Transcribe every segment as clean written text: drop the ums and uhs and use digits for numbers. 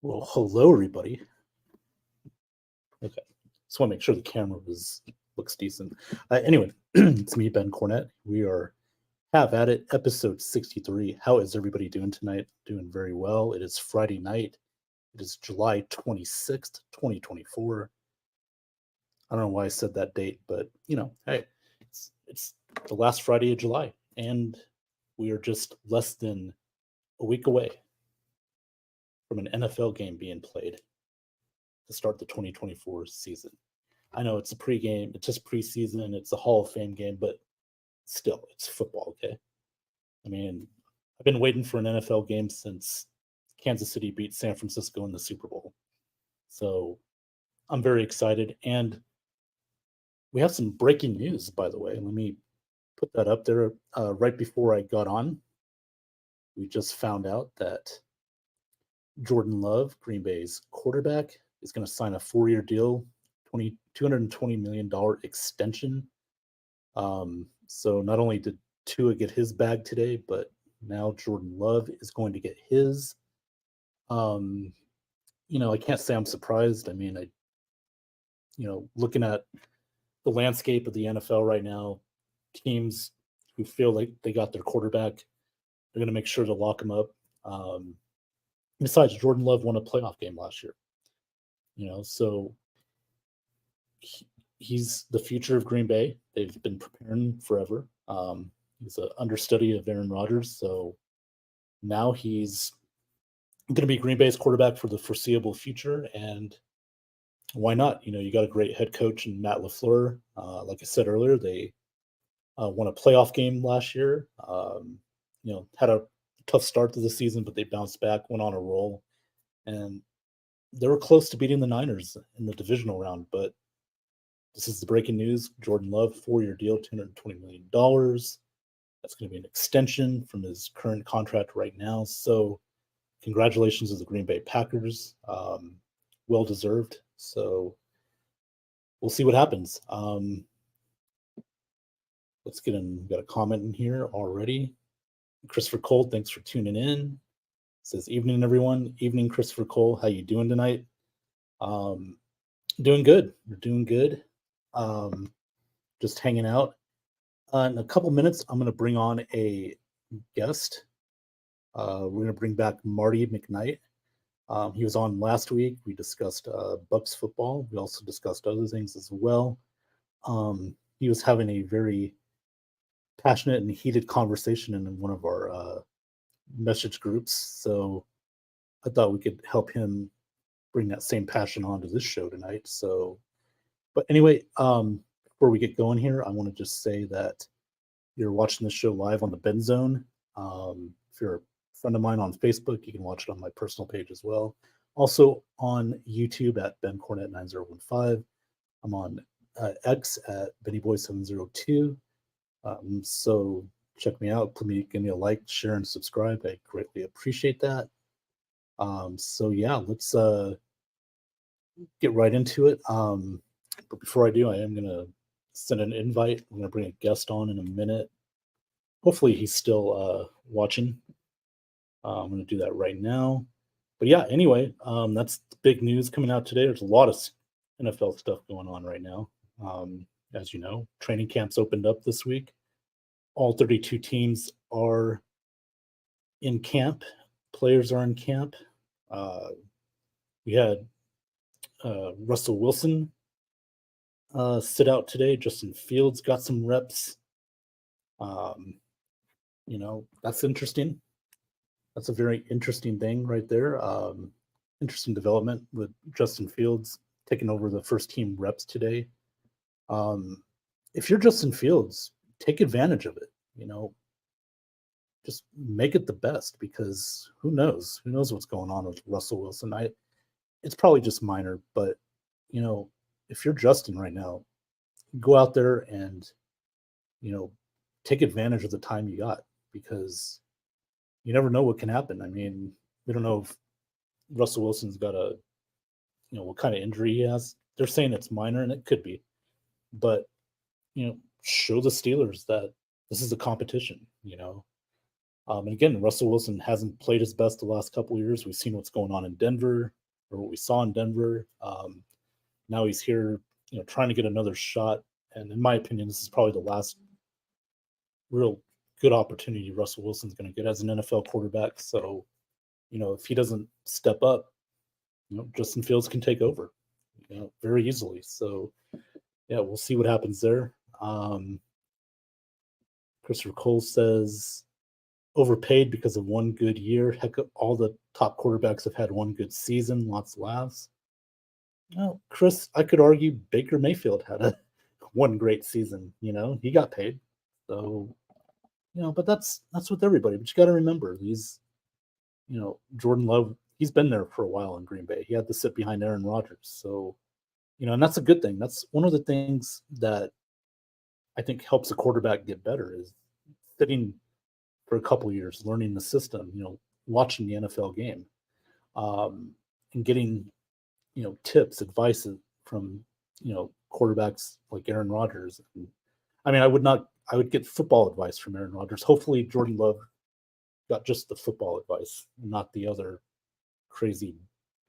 Well, hello everybody. Okay, just want to make sure the camera looks decent. Anyway, it's me, Ben Cornett. We are Have at It, episode 63. How is everybody doing tonight? Doing very well. It is Friday night. It is July 26th, 2024. I don't know why I said that date, but hey, it's the last Friday of July, and we are just less than a week away from an NFL game being played to start the 2024 season. I know it's a pregame, it's just preseason, it's a Hall of Fame game, but still, it's football, okay? I mean, I've been waiting for an NFL game since Kansas City beat San Francisco in the Super Bowl. So I'm very excited. And we have some breaking news, by the way. Let me put that up there. Right before I got on, we just found out that Jordan Love, Green Bay's quarterback, is going to sign a 4-year deal, $220 million extension. So not only did Tua get his bag today, but now Jordan Love is going to get his. I can't say I'm surprised. I mean, looking at the landscape of the NFL right now, teams who feel like they got their quarterback, they're going to make sure to lock him up. Besides, Jordan Love won a playoff game last year. So he's the future of Green Bay. They've been preparing forever. He's an understudy of Aaron Rodgers, so now he's going to be Green Bay's quarterback for the foreseeable future. And why not? You got a great head coach in Matt LaFleur. Like I said earlier, they won a playoff game last year. Had a tough start to the season, but they bounced back, went on a roll, and they were close to beating the Niners in the divisional round. But this is the breaking news. Jordan Love, 4-year deal, $220 million. That's going to be an extension from his current contract right now. So congratulations to the Green Bay Packers. Well deserved. So we'll see what happens. Let's get in. We've got a comment in here already. Christopher Cole, thanks for tuning in. Says, evening, everyone. Evening, Christopher Cole. How you doing tonight? Doing good. We're doing good. Just hanging out. In a couple minutes, I'm going to bring on a guest. We're going to bring back Marty McKnight. He was on last week. We discussed Bucks football. We also discussed other things as well. He was having a very passionate and heated conversation in one of our message groups. So I thought we could help him bring that same passion onto this show tonight. But anyway, before we get going here, I want to just say that you're watching this show live on the Ben Zone. If you're a friend of mine on Facebook, you can watch it on my personal page as well. Also on YouTube at Ben Cornett 9015. I'm on X at BennyBoy702. So check me out. Please give me a like, share, and subscribe. I greatly appreciate that. So yeah, let's get right into it. But before I do, I am gonna send an invite. I'm gonna bring a guest on in a minute. Hopefully he's still watching. I'm gonna do that right now. But yeah, anyway, that's the big news coming out today. There's a lot of NFL stuff going on right now. As you know, training camps opened up this week. All 32 teams are in camp. Players are in camp. We had Russell Wilson sit out today. Justin Fields got some reps. That's interesting. That's a very interesting thing right there. Interesting development with Justin Fields taking over the first team reps today. If you're Justin Fields, take advantage of it. Just make it the best, because who knows? Who knows what's going on with Russell Wilson? It's probably just minor, but if you're Justin right now, go out there and take advantage of the time you got, because you never know what can happen. I mean, we don't know if Russell Wilson's got what kind of injury he has. They're saying it's minor, and it could be, but show the Steelers that this is a competition. And again, Russell Wilson hasn't played his best the last couple of years. We've seen what's going on in Denver, or what we saw in Denver. Now he's here, trying to get another shot. And in my opinion, this is probably the last real good opportunity Russell Wilson's going to get as an NFL quarterback. So, if he doesn't step up, Justin Fields can take over, very easily. So, yeah, we'll see what happens there. Christopher Cole says overpaid because of one good year. Heck, all the top quarterbacks have had one good season, lots of laughs. No, Chris, I could argue Baker Mayfield had a one great season. He got paid. So, but that's with everybody. But you got to remember, Jordan Love, he's been there for a while in Green Bay. He had to sit behind Aaron Rodgers. So, and that's a good thing. That's one of the things that I think helps a quarterback get better is sitting for a couple of years, learning the system, watching the NFL game, and getting, tips, advice from, quarterbacks like Aaron Rodgers. And, I would get football advice from Aaron Rodgers. Hopefully Jordan Love got just the football advice, not the other crazy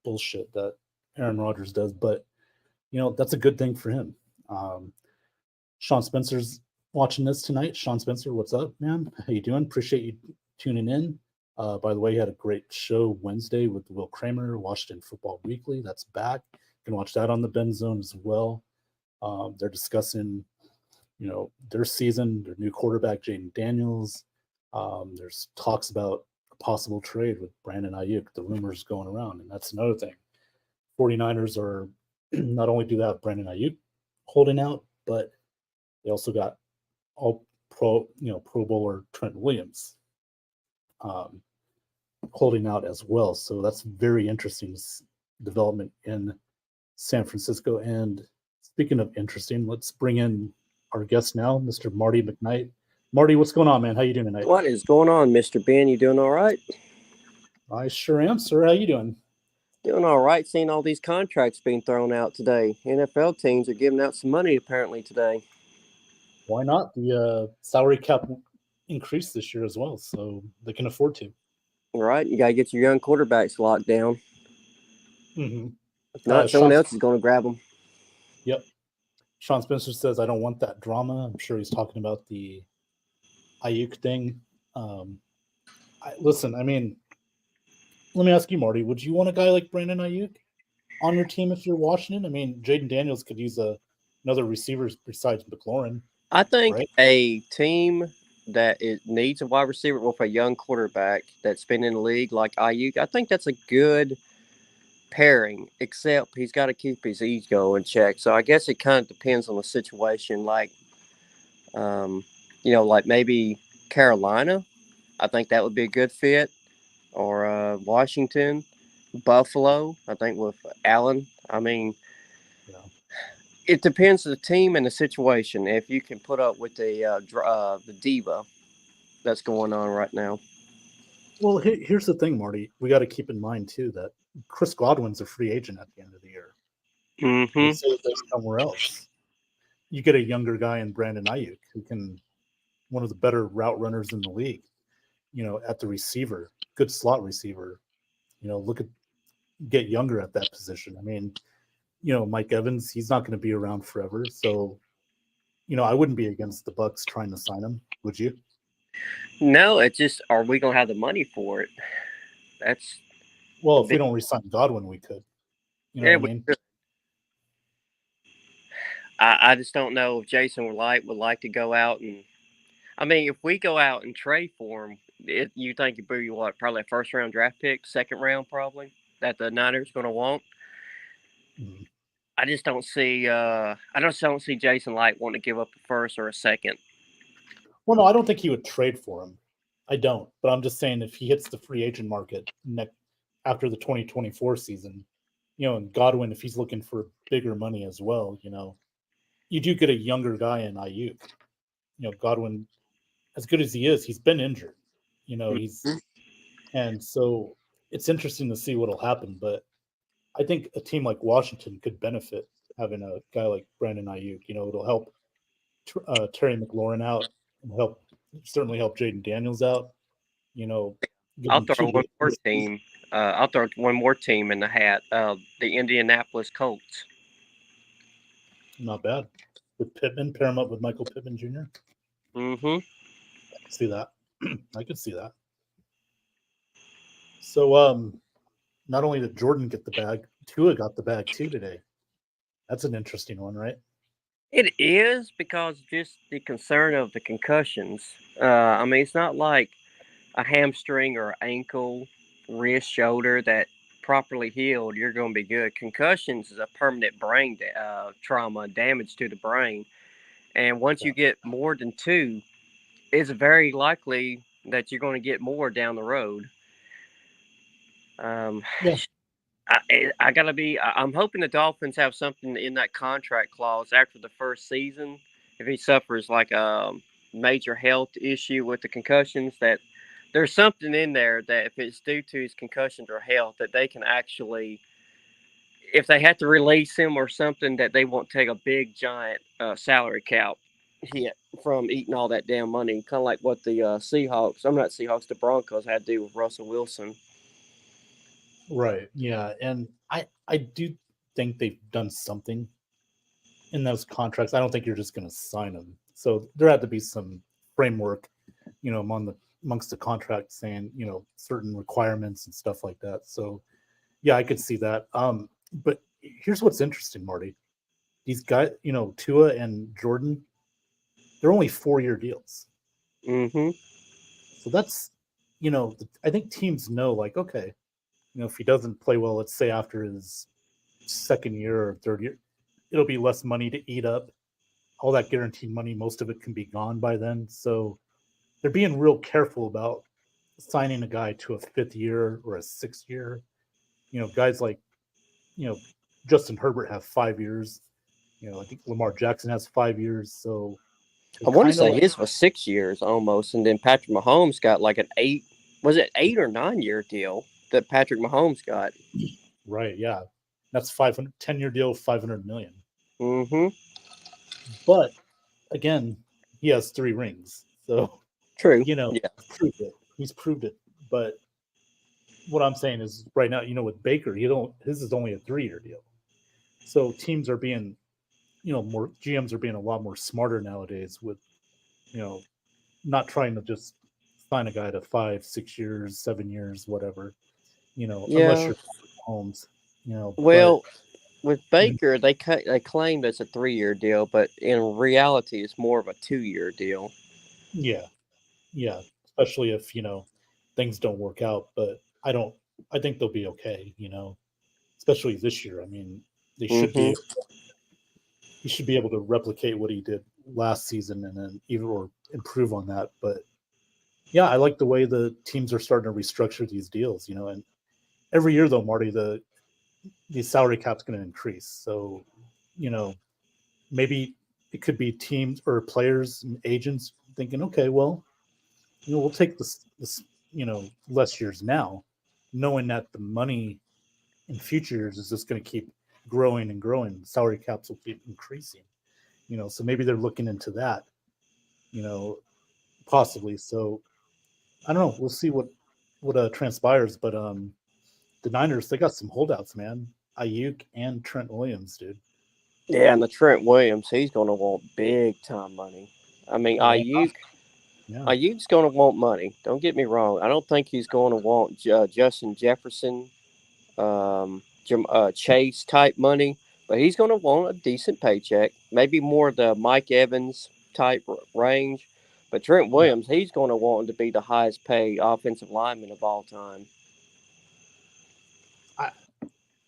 bullshit that Aaron Rodgers does. But, that's a good thing for him. Sean Spencer's watching this tonight. Sean Spencer, what's up, man? How you doing? Appreciate you tuning in. By the way, he had a great show Wednesday with Will Kramer, Washington Football Weekly. That's back. You can watch that on the Ben Zone as well. They're discussing, their season, their new quarterback, Jaden Daniels. There's talks about a possible trade with Brandon Ayuk, the rumors going around, and that's another thing. 49ers are not only do they have Brandon Ayuk holding out, but they also got all Pro Bowler Trent Williams holding out as well. So that's very interesting development in San Francisco. And speaking of interesting, let's bring in our guest now, Mr. Marty McKnight. Marty, what's going on, man? How you doing tonight? What is going on, Mr. Ben? You doing all right? I sure am, sir. How you doing? Doing all right. Seeing all these contracts being thrown out today. NFL teams are giving out some money apparently today. Why not? The salary cap increased this year as well, so they can afford to. All right. You got to get your young quarterbacks locked down. Mm-hmm. If not, someone else is going to grab them. Yep. Sean Spencer says, I don't want that drama. I'm sure he's talking about the Ayuk thing. Listen, let me ask you, Marty, would you want a guy like Brandon Ayuk on your team if you're Washington? Jaden Daniels could use another receiver besides McLaurin. I think a team that needs a wide receiver with a young quarterback that's been in the league like Ayuk, I think that's a good pairing, except he's got to keep his ego in check. So I guess it kind of depends on the situation. Like maybe Carolina, I think that would be a good fit, or Washington, Buffalo, I think with Allen. It depends on the team and the situation. If you can put up with the diva that's going on right now. Well, here's the thing, Marty. We got to keep in mind too that Chris Godwin's a free agent at the end of the year. Mm-hmm. Say he goes somewhere else. You get a younger guy in Brandon Ayuk who can, one of the better route runners in the league. At the receiver, good slot receiver. Get younger at that position. Mike Evans, he's not going to be around forever. So, I wouldn't be against the Bucs trying to sign him. Would you? No, it's just, are we going to have the money for it? That's if we don't re-sign Godwin, we could. You know what I mean? I just don't know if Jason would like to go out and. If we go out and trade for him, you think it'd be probably a first round draft pick, second round probably that the Niners going to want. Mm-hmm. I just don't see. I don't see Jason Light wanting to give up a first or a second. Well, no, I don't think he would trade for him. I don't, but I'm just saying if he hits the free agent market after the 2024 season, and Godwin, if he's looking for bigger money as well, you do get a younger guy in Ayuk. Godwin, as good as he is, he's been injured. And so it's interesting to see what'll happen. But I think a team like Washington could benefit having a guy like Brandon Ayuk. It'll help Terry McLaurin out and certainly help Jaden Daniels out. You know, give I'll him throw 2 one more years. team. I'll throw one more team in the hat. The Indianapolis Colts. Not bad. With Pittman, pair him up with Michael Pittman Jr. Mm-hmm. See that? I could see that. So, not only did Jordan get the bag, Tua got the bag too today. That's an interesting one, right? It is because just the concern of the concussions. I mean, it's not like a hamstring or ankle, wrist, shoulder that properly healed, you're going to be good. Concussions is a permanent brain trauma, damage to the brain. And once Yeah. you get more than two, it's very likely that you're going to get more down the road. Um, Yeah. I gotta be. I'm hoping the Dolphins have something in that contract clause after the first season. If he suffers like a major health issue with the concussions, that there's something in there that if it's due to his concussions or health, that they can actually, if they have to release him or something, that they won't take a big giant salary cap hit from eating all that damn money. Kind of like what the Seahawks. I'm not Seahawks. The Broncos had to do with Russell Wilson. Right. Yeah. And I do think they've done something in those contracts. I don't think you're just going to sign them. So there had to be some framework, amongst the contract saying, certain requirements and stuff like that. So yeah, I could see that. But here's what's interesting, Marty. These guys, Tua and Jordan, they're only 4-year deals. Mm-hmm. So that's, I think teams know, like, okay, if he doesn't play well, let's say after his second year or third year, it'll be less money to eat up. All that guaranteed money, most of it can be gone by then. So they're being real careful about signing a guy to a 5th year or a 6th year. Guys like, you know, Justin Herbert have 5 years. I think Lamar Jackson has 5 years. So I want to kind of say like, his was 6 years almost, and then Patrick Mahomes got like an 8. Was it 8 or 9 year deal that Patrick Mahomes got? right, yeah, that's 510-year deal, 500 million. Mm-hmm. But again, he has 3 rings, so True. you know Yeah. proved it. He's proved it. But what I'm saying is, right now, with Baker, his is only a 3-year deal. So teams are being, more GMs are being a lot more smarter nowadays with, you know, not trying to just sign a guy to 5, 6 years, 7 years, whatever. Unless Yeah. you're Holmes. But Well, with Baker, they claim it's a 3 year deal, but in reality, it's more of a 2 year deal. yeah, yeah, especially if things don't work out. But I don't. I think they'll be okay. Especially this year. I mean, they should Mm-hmm. be. He should be able to replicate what he did last season, and then even or improve on that. But yeah, I like the way the teams are starting to restructure these deals. And every year though, Marty, the salary cap's going to increase. So, you know, maybe it could be teams or players and agents thinking, okay, well, we'll take this, less years now, knowing that the money in future years is just going to keep growing and growing. Salary caps will keep increasing. So maybe they're looking into that. Possibly. So I don't know. We'll see what transpires. But the Niners, they got some holdouts, man. Ayuk and Trent Williams, dude. Yeah, and the Trent Williams, he's going to want big time money. I mean, Why not? Yeah. Ayuk's going to want money. Don't get me wrong. I don't think he's going to want Justin Jefferson, Chase type money, but he's going to want a decent paycheck, maybe more the Mike Evans type range. But Trent Yeah. Williams, he's going to want to be the highest paid offensive lineman of all time.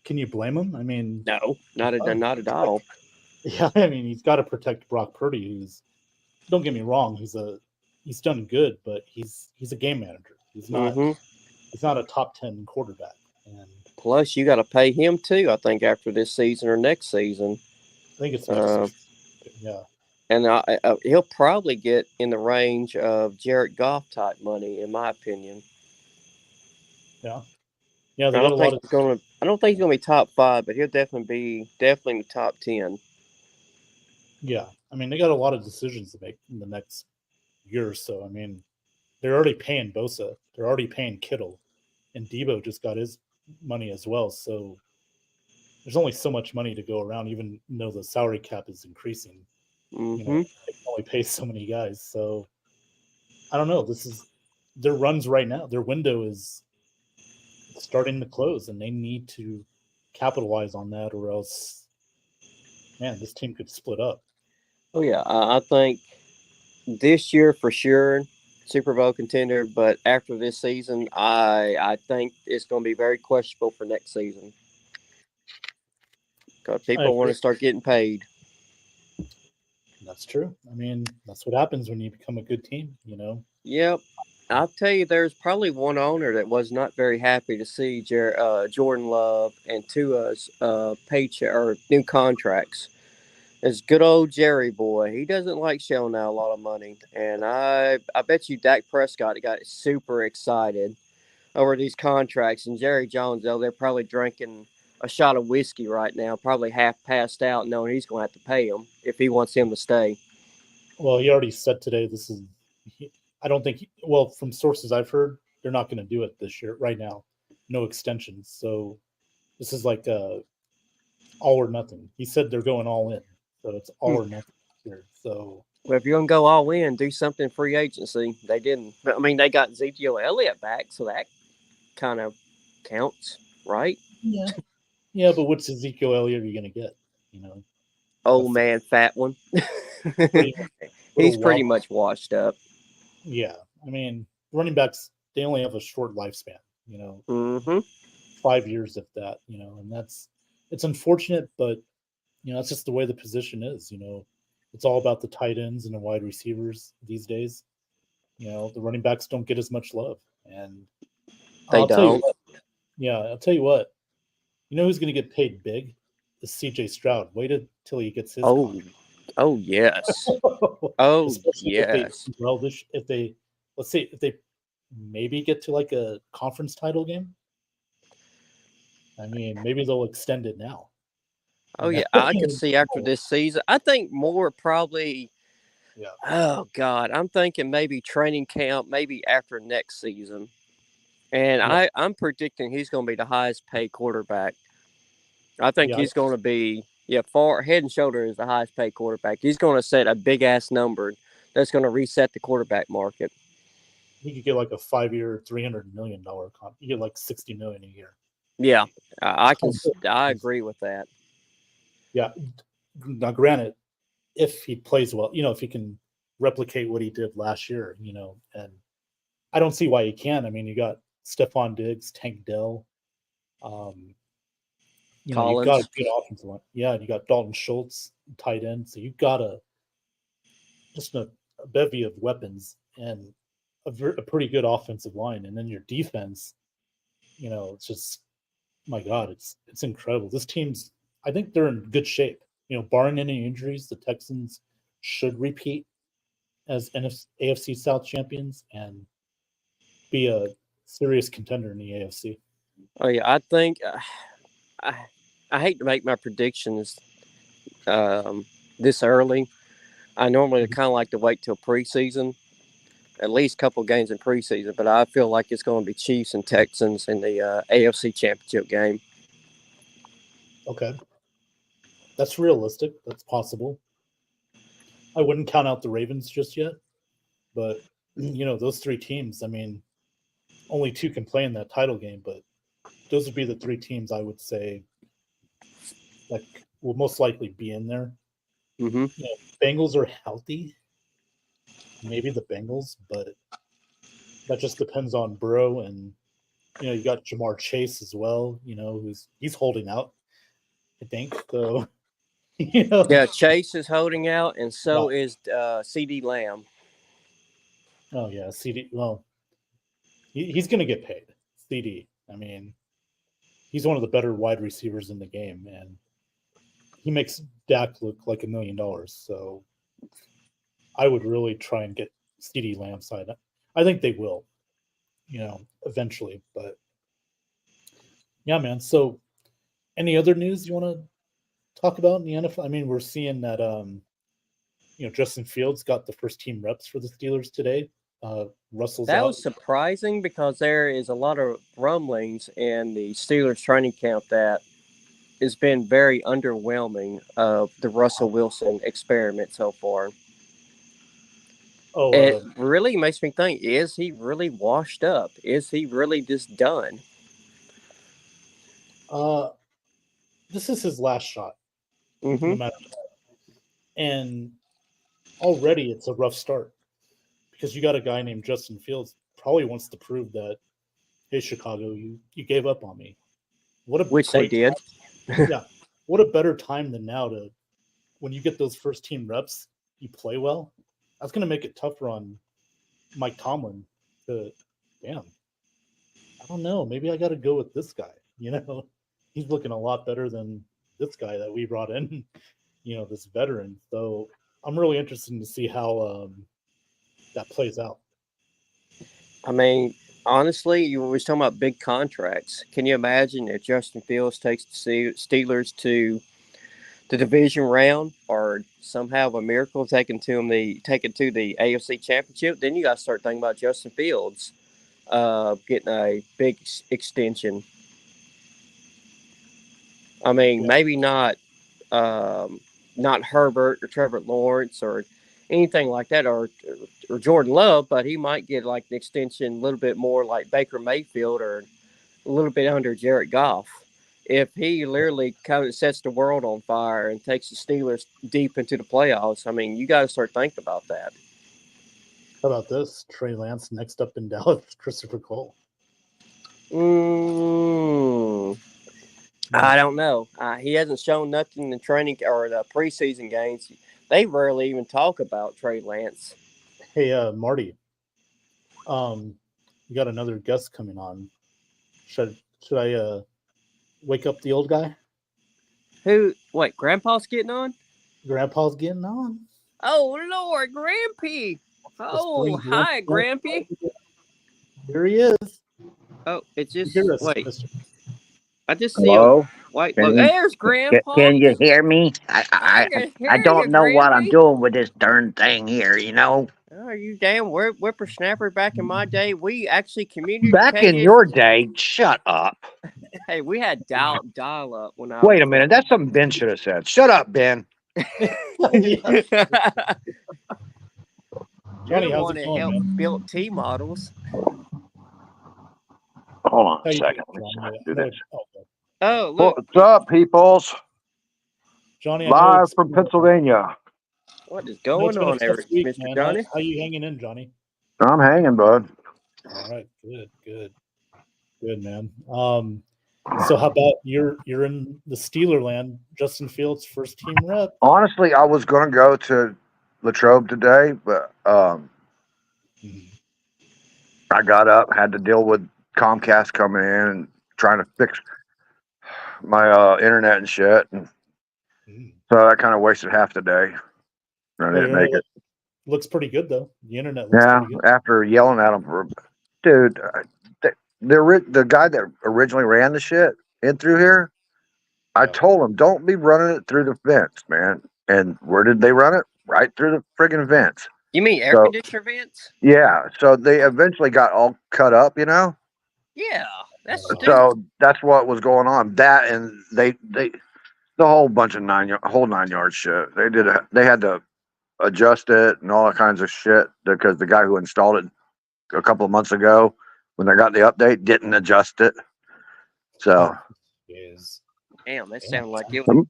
Can you blame him? I mean, No, not at all. yeah, I mean, he's got to protect Brock Purdy. Don't get me wrong, he's done good, but he's a game manager. Mm-hmm. He's not a top 10 quarterback. And Plus, you got to pay him too. I think after this season or next season. I think it's next Uh, season. Yeah. and he'll probably get in the range of Jared Goff type money, in my opinion. Yeah. Yeah, they I got don't a think lot of he's going to. I don't think he's going to be top 5, but he'll definitely in the top 10. yeah. I mean, they got a lot of decisions to make in the next year or so. I mean, they're already paying Bosa. They're already paying Kittle, and Debo just got his money as well. So there's only so much money to go around, even though the salary cap is increasing. You know, Mm-hmm. they can only pay so many guys. So I don't know. This is their runs right now. Their window is starting to close, and they need to capitalize on that, or else, man, this team could split up. Oh yeah, I think this year for sure, Super Bowl contender. But after this season, I think it's going to be very questionable for next season because I people want agree. to start getting paid. That's true. I mean, that's what happens when you become a good team. Yep. I'll tell you, there's probably one owner that was not very happy to see Jordan Love and Tua's paycheck or new contracts. It's good old Jerry boy. He doesn't like shelling out a lot of money, and I bet you Dak Prescott got super excited over these contracts, and Jerry Jones, though, they're probably drinking a shot of whiskey right now, probably half passed out, knowing he's going to have to pay him if he wants him to stay. Well, he already said today this is. I don't think. Well, from sources I've heard, they're not going to do it this year. Right now, no extensions. So this is like all or nothing. He said they're going all in, so it's all Hmm. or nothing here. So Well, if you're going to go all in, do something free agency. They didn't. I mean, they got Ezekiel Elliott back, so that kind of counts, right? yeah, yeah. But what's Ezekiel Elliott are you going to get? You know, Old that's the man, fat one. pretty much He's little pretty wild. much washed up. Yeah, I mean, running backs they only have a short lifespan. Mm-hmm. 5 years if that. And it's unfortunate, but that's just the way the position is. It's all about the tight ends and the wide receivers these days. The running backs don't get as much love, and They I'll tell you don't. what. Yeah, I'll tell you what. You know who's going to get paid big? Is C.J. Stroud. Wait until he gets his Oh, contract. oh yes. Oh Especially if they yes. do well this. If they let's say if they maybe get to like a conference title game. I mean, maybe they'll extend it now. Oh You yeah. know, I could see after this season. I think more probably. yeah, Oh God, I'm thinking maybe training camp, maybe after next season. And yeah, I'm predicting he's going to be the highest paid quarterback. I think yeah. he's going to be, yeah, far head and shoulder is the highest paid quarterback. He's going to set a big ass number that's going to reset the quarterback market. He could get like a 5 year, $300 million You get like 60 million a year. Yeah, I can, Oh, good. I agree with that. Yeah. Now, granted, if he plays well, if he can replicate what he did last year, and I don't see why he can. I mean, you got Stephon Diggs, Tank Dell. Um, you've got a Collins. good offensive line. Yeah, and you got Dalton Schultz, tight end. So you've got just a bevy of weapons and a pretty good offensive line, and then your defense. It's just my God, it's incredible. This team's, I think they're in good shape. Barring any injuries, the Texans should repeat as AFC South champions and be a serious contender in the AFC. Oh yeah, I think I, I hate to make my predictions um, this early. I normally Mhm. kind of like to wait till preseason, at least a couple of games in preseason. But I feel like it's going to be Chiefs and Texans in the AFC Championship game. Okay, that's realistic. That's possible. I wouldn't count out the Ravens just yet, but those three teams. I mean, only two can play in that title game, but those would be the three teams I would say that will most likely be in there. Mm-hmm. Bengals are healthy, maybe the Bengals, but that just depends on Burrow and you got Jamar Chase as well. He's holding out. I think so. you know, Yeah, Chase is holding out, and yeah. so is CD Lamb. Oh yeah, CD. Well, he's going to get paid. CD. I mean, he's one of the better wide receivers in the game, and he makes Dak look like $1 million. So I would really try and get CD Lamb side. I think they will, eventually. But yeah, man. So any other news you want to talk about in the NFL? I mean, we're seeing that Justin Fields got the first team reps for the Steelers today. Russell's That out. was surprising because there is a lot of rumblings in the Steelers training camp that has been very underwhelming of the Russell Wilson experiment so far. Oh, It really makes me think, is he really washed up? Is he really just done? this is his last shot, no Mm-hmm. matter what. And already it's a rough start because you got a guy named Justin Fields probably wants to prove that, hey, Chicago, you gave up on me. What a Which they great did. yeah. What a better time than now to, when you get those first team reps, you play well. That's going to make it tougher on Mike Tomlin to, damn, I don't know. Maybe I got to go with this guy. He's looking a lot better than this guy that we brought in, this veteran. So I'm really interested to see how that plays out. I mean, honestly, you were talking about big contracts. Can you imagine if Justin Fields takes the Steelers to the division round, or somehow a miracle take it to the AFC Championship? Then you got to start thinking about Justin Fields getting a big extension. I mean, Yeah. maybe not Herbert or Trevor Lawrence or anything like that, or Jordan Love, but he might get like an extension a little bit more like Baker Mayfield or a little bit under Jared Goff. If he literally kind of sets the world on fire and takes the Steelers deep into the playoffs, I mean, you got to start thinking about that. How about this? Trey Lance next up in Dallas, Christopher Cole. I don't know. He hasn't shown nothing in the training or the preseason games. They rarely even talk about Trey Lance. Hey, Marty. We got another guest coming on. Should I wake up the old guy? Who? Wait, Grandpa's getting on? Grandpa's getting on. Oh Lord, Grampy! Oh, hi, Grampy. Here he is. Oh, it just Us, wait. mister. I just see Hello? wait. Can Look, you, there's Grandpa. can you hear me? I can hear I don't you, know what I'm Grampy. doing with this darn thing here, you know? Oh, you damn whippersnapper! Back in my day, we actually Back in communicated. your day, shut up. Hey, we had dial up when I. Wait a minute, that's something Ben should have said. Shut up, Ben. Johnny, You're the how's one it that going, helped man? build T models. Hold on How a you second. doing, Let me Johnny? do this. Oh, look, What's up, peoples? Johnny, I know Live it's from Pennsylvania. what is I know going it's been a on, tough week, Mr. man. Johnny? How you hanging in, Johnny? I'm hanging, bud. All right, good, man. So how about you're in the Steeler land? Justin Fields, first team rep. Honestly, I was going to go to Latrobe today, but I got up, had to deal with Comcast coming in and trying to fix my internet and shit, and so that kind of wasted half the day. I didn't make it. Looks pretty good though. The internet looks Yeah, pretty good. after yelling at him for, dude, the guy that originally ran the shit in through here, I told him don't be running it through the vents, man. And where did they run it? Right through the friggin' vents. You mean air conditioner vents? Yeah, so they eventually got all cut up, you know. Yeah, that's stupid. So that's what was going on. That and they the whole bunch of whole 9 yard shit. They had to adjust it and all that kinds of shit because the guy who installed it a couple of months ago, when they got the update, didn't adjust it. So, damn, that sounded like it was.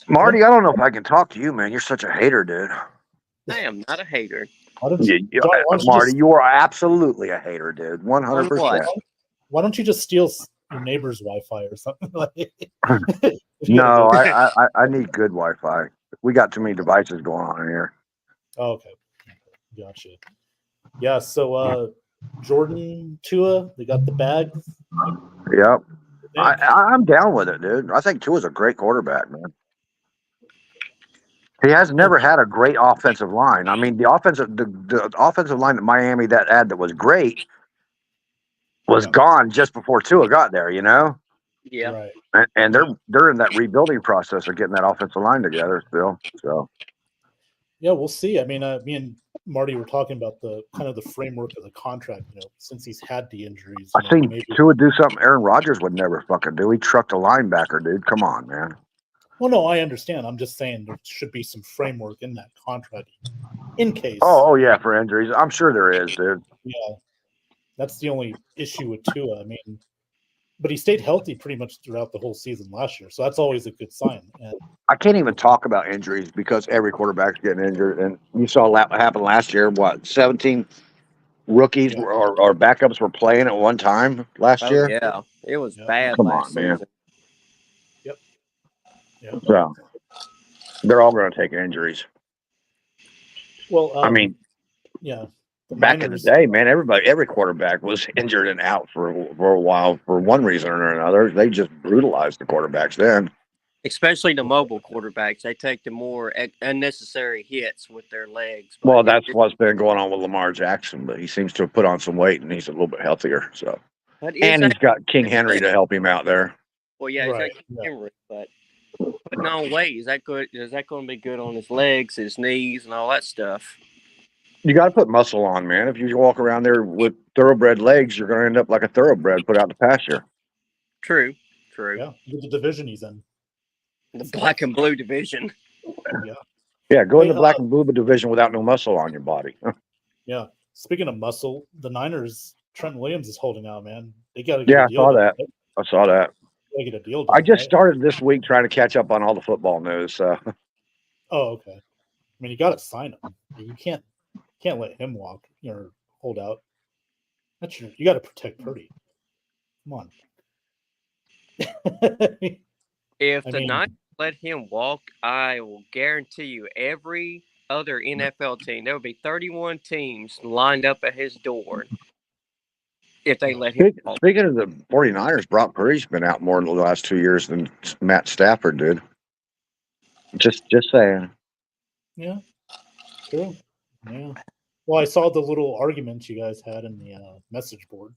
Marty, I don't know if I can talk to you, man. You're such a hater, dude. I am not a hater. Marty, you are absolutely a hater, dude. 100%. Why don't you just steal your neighbor's Wi-Fi or something like? No, I need good Wi-Fi. We got too many devices going on in here. Oh, okay, gotcha. Yeah, so Jordan, Tua, they got the bag. Yep, I'm down with it, dude. I think Tua's a great quarterback, man. He has never had a great offensive line. I mean, the offensive line that Miami that was great was gone just before Tua got there, you know? Yeah. Right. And they're in that rebuilding process of getting that offensive line together still. So yeah, we'll see. I mean, me and Marty, we're talking about the kind of the framework of the contract. Since he's had the injuries, I think maybe. Tua would do something Aaron Rodgers would never fucking do. He trucked a linebacker, dude. Come on, man. Well, no, I understand. I'm just saying there should be some framework in that contract in case. Oh yeah, for injuries. I'm sure there is, dude. Yeah, that's the only issue with Tua. I mean, but he stayed healthy pretty much throughout the whole season last year, so that's always a good sign. And I can't even talk about injuries because every quarterback's getting injured. And you saw what happened last year. What, 17 rookies or backups were playing at one time last year? Yeah, it was bad Come last on, man. season. Yep. So they're all going to take injuries. Well, I mean, yeah. Back in the day, man, every quarterback was injured and out for a while for one reason or another. They just brutalized the quarterbacks then. Especially the mobile quarterbacks. They take the more unnecessary hits with their legs. Well, that's what's been going on with Lamar Jackson, but he seems to have put on some weight and he's a little bit healthier. So, and he's got King Henry to help him out there. Well, yeah, Right. he's got King Henry, but putting on weight, is that good? Is that going to be good on his legs, his knees, and all that stuff? You got to put muscle on, man. If you walk around there with thoroughbred legs, you're going to end up like a thoroughbred put out to pasture. True. Yeah, look at the division he's in. The black and blue division. Yeah, go in the black and blue division without no muscle on your body. Yeah. Speaking of muscle, the Niners, Trent Williams is holding out, man. They got to Yeah, I saw that. I saw that. They get a deal. I just started this week trying to catch up on all the football news. So. Oh, okay. I mean, you got to sign him. You can't let him walk or hold out. You got to protect Purdy. Come on. If the Niners let him walk, I will guarantee you every other NFL team, there will be 31 teams lined up at his door if they let him walk. Speaking of the 49ers, Brock Purdy's been out more in the last 2 years than Matt Stafford did. Just saying. Yeah, true. Yeah. Well, I saw the little arguments you guys had in the message board.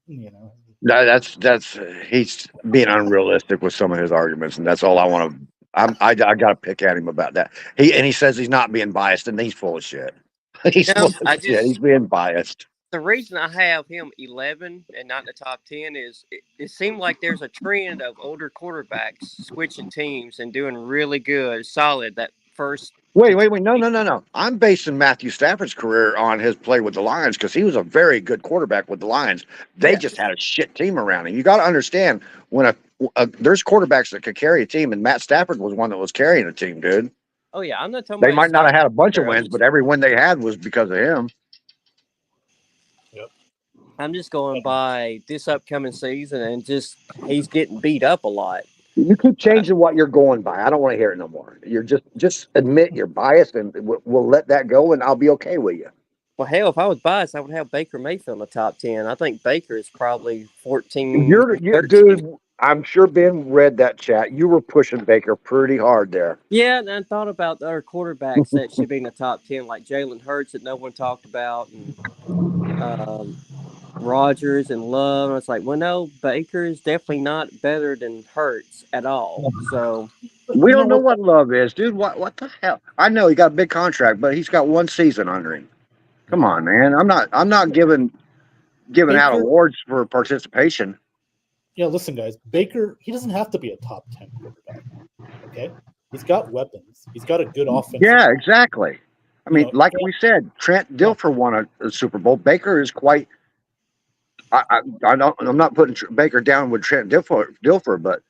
That's he's being unrealistic with some of his arguments, and that's all I want to. I got to pick at him about that. He says he's not being biased, and he's full of shit. He's full of shit. He's being biased. The reason I have him 11 and not in the top 10 is it seemed like there's a trend of older quarterbacks switching teams and doing really good, solid that first. Wait. No. I'm basing Matthew Stafford's career on his play with the Lions because he was a very good quarterback with the Lions. They just had a shit team around him. You got to understand when there's quarterbacks that could carry a team, and Matt Stafford was one that was carrying a team, dude. Oh, yeah. I'm not talking They about might not have had a bunch of wins, but every win they had was because of him. Yep. I'm just going by this upcoming season, and he's getting beat up a lot. You keep changing what you're going by. I don't want to hear it no more. You're just admit you're biased, and we'll let that go, and I'll be okay with you. Well, hell, if I was biased, I would have Baker Mayfield in the top 10. I think Baker is probably 14. You're dude. I'm sure Ben read that chat. You were pushing Baker pretty hard there. Yeah, and I thought about the other quarterbacks that should be in the top 10, like Jalen Hurts that no one talked about, and Rodgers and Love. And it's like, well, no, Baker is definitely not better than Hurts at all. So we don't know what Love is, dude. What the hell? I know he got a big contract, but he's got one season under him. Come on, man. I'm not giving out awards for participation. Yeah, listen, guys. Baker, he doesn't have to be a top 10 quarterback. Okay, he's got weapons. He's got a good offense. Yeah, exactly. I mean, like we said, Trent Dilfer won a Super Bowl. Baker is quite. I'm not putting Baker down with Trent Dilfer, but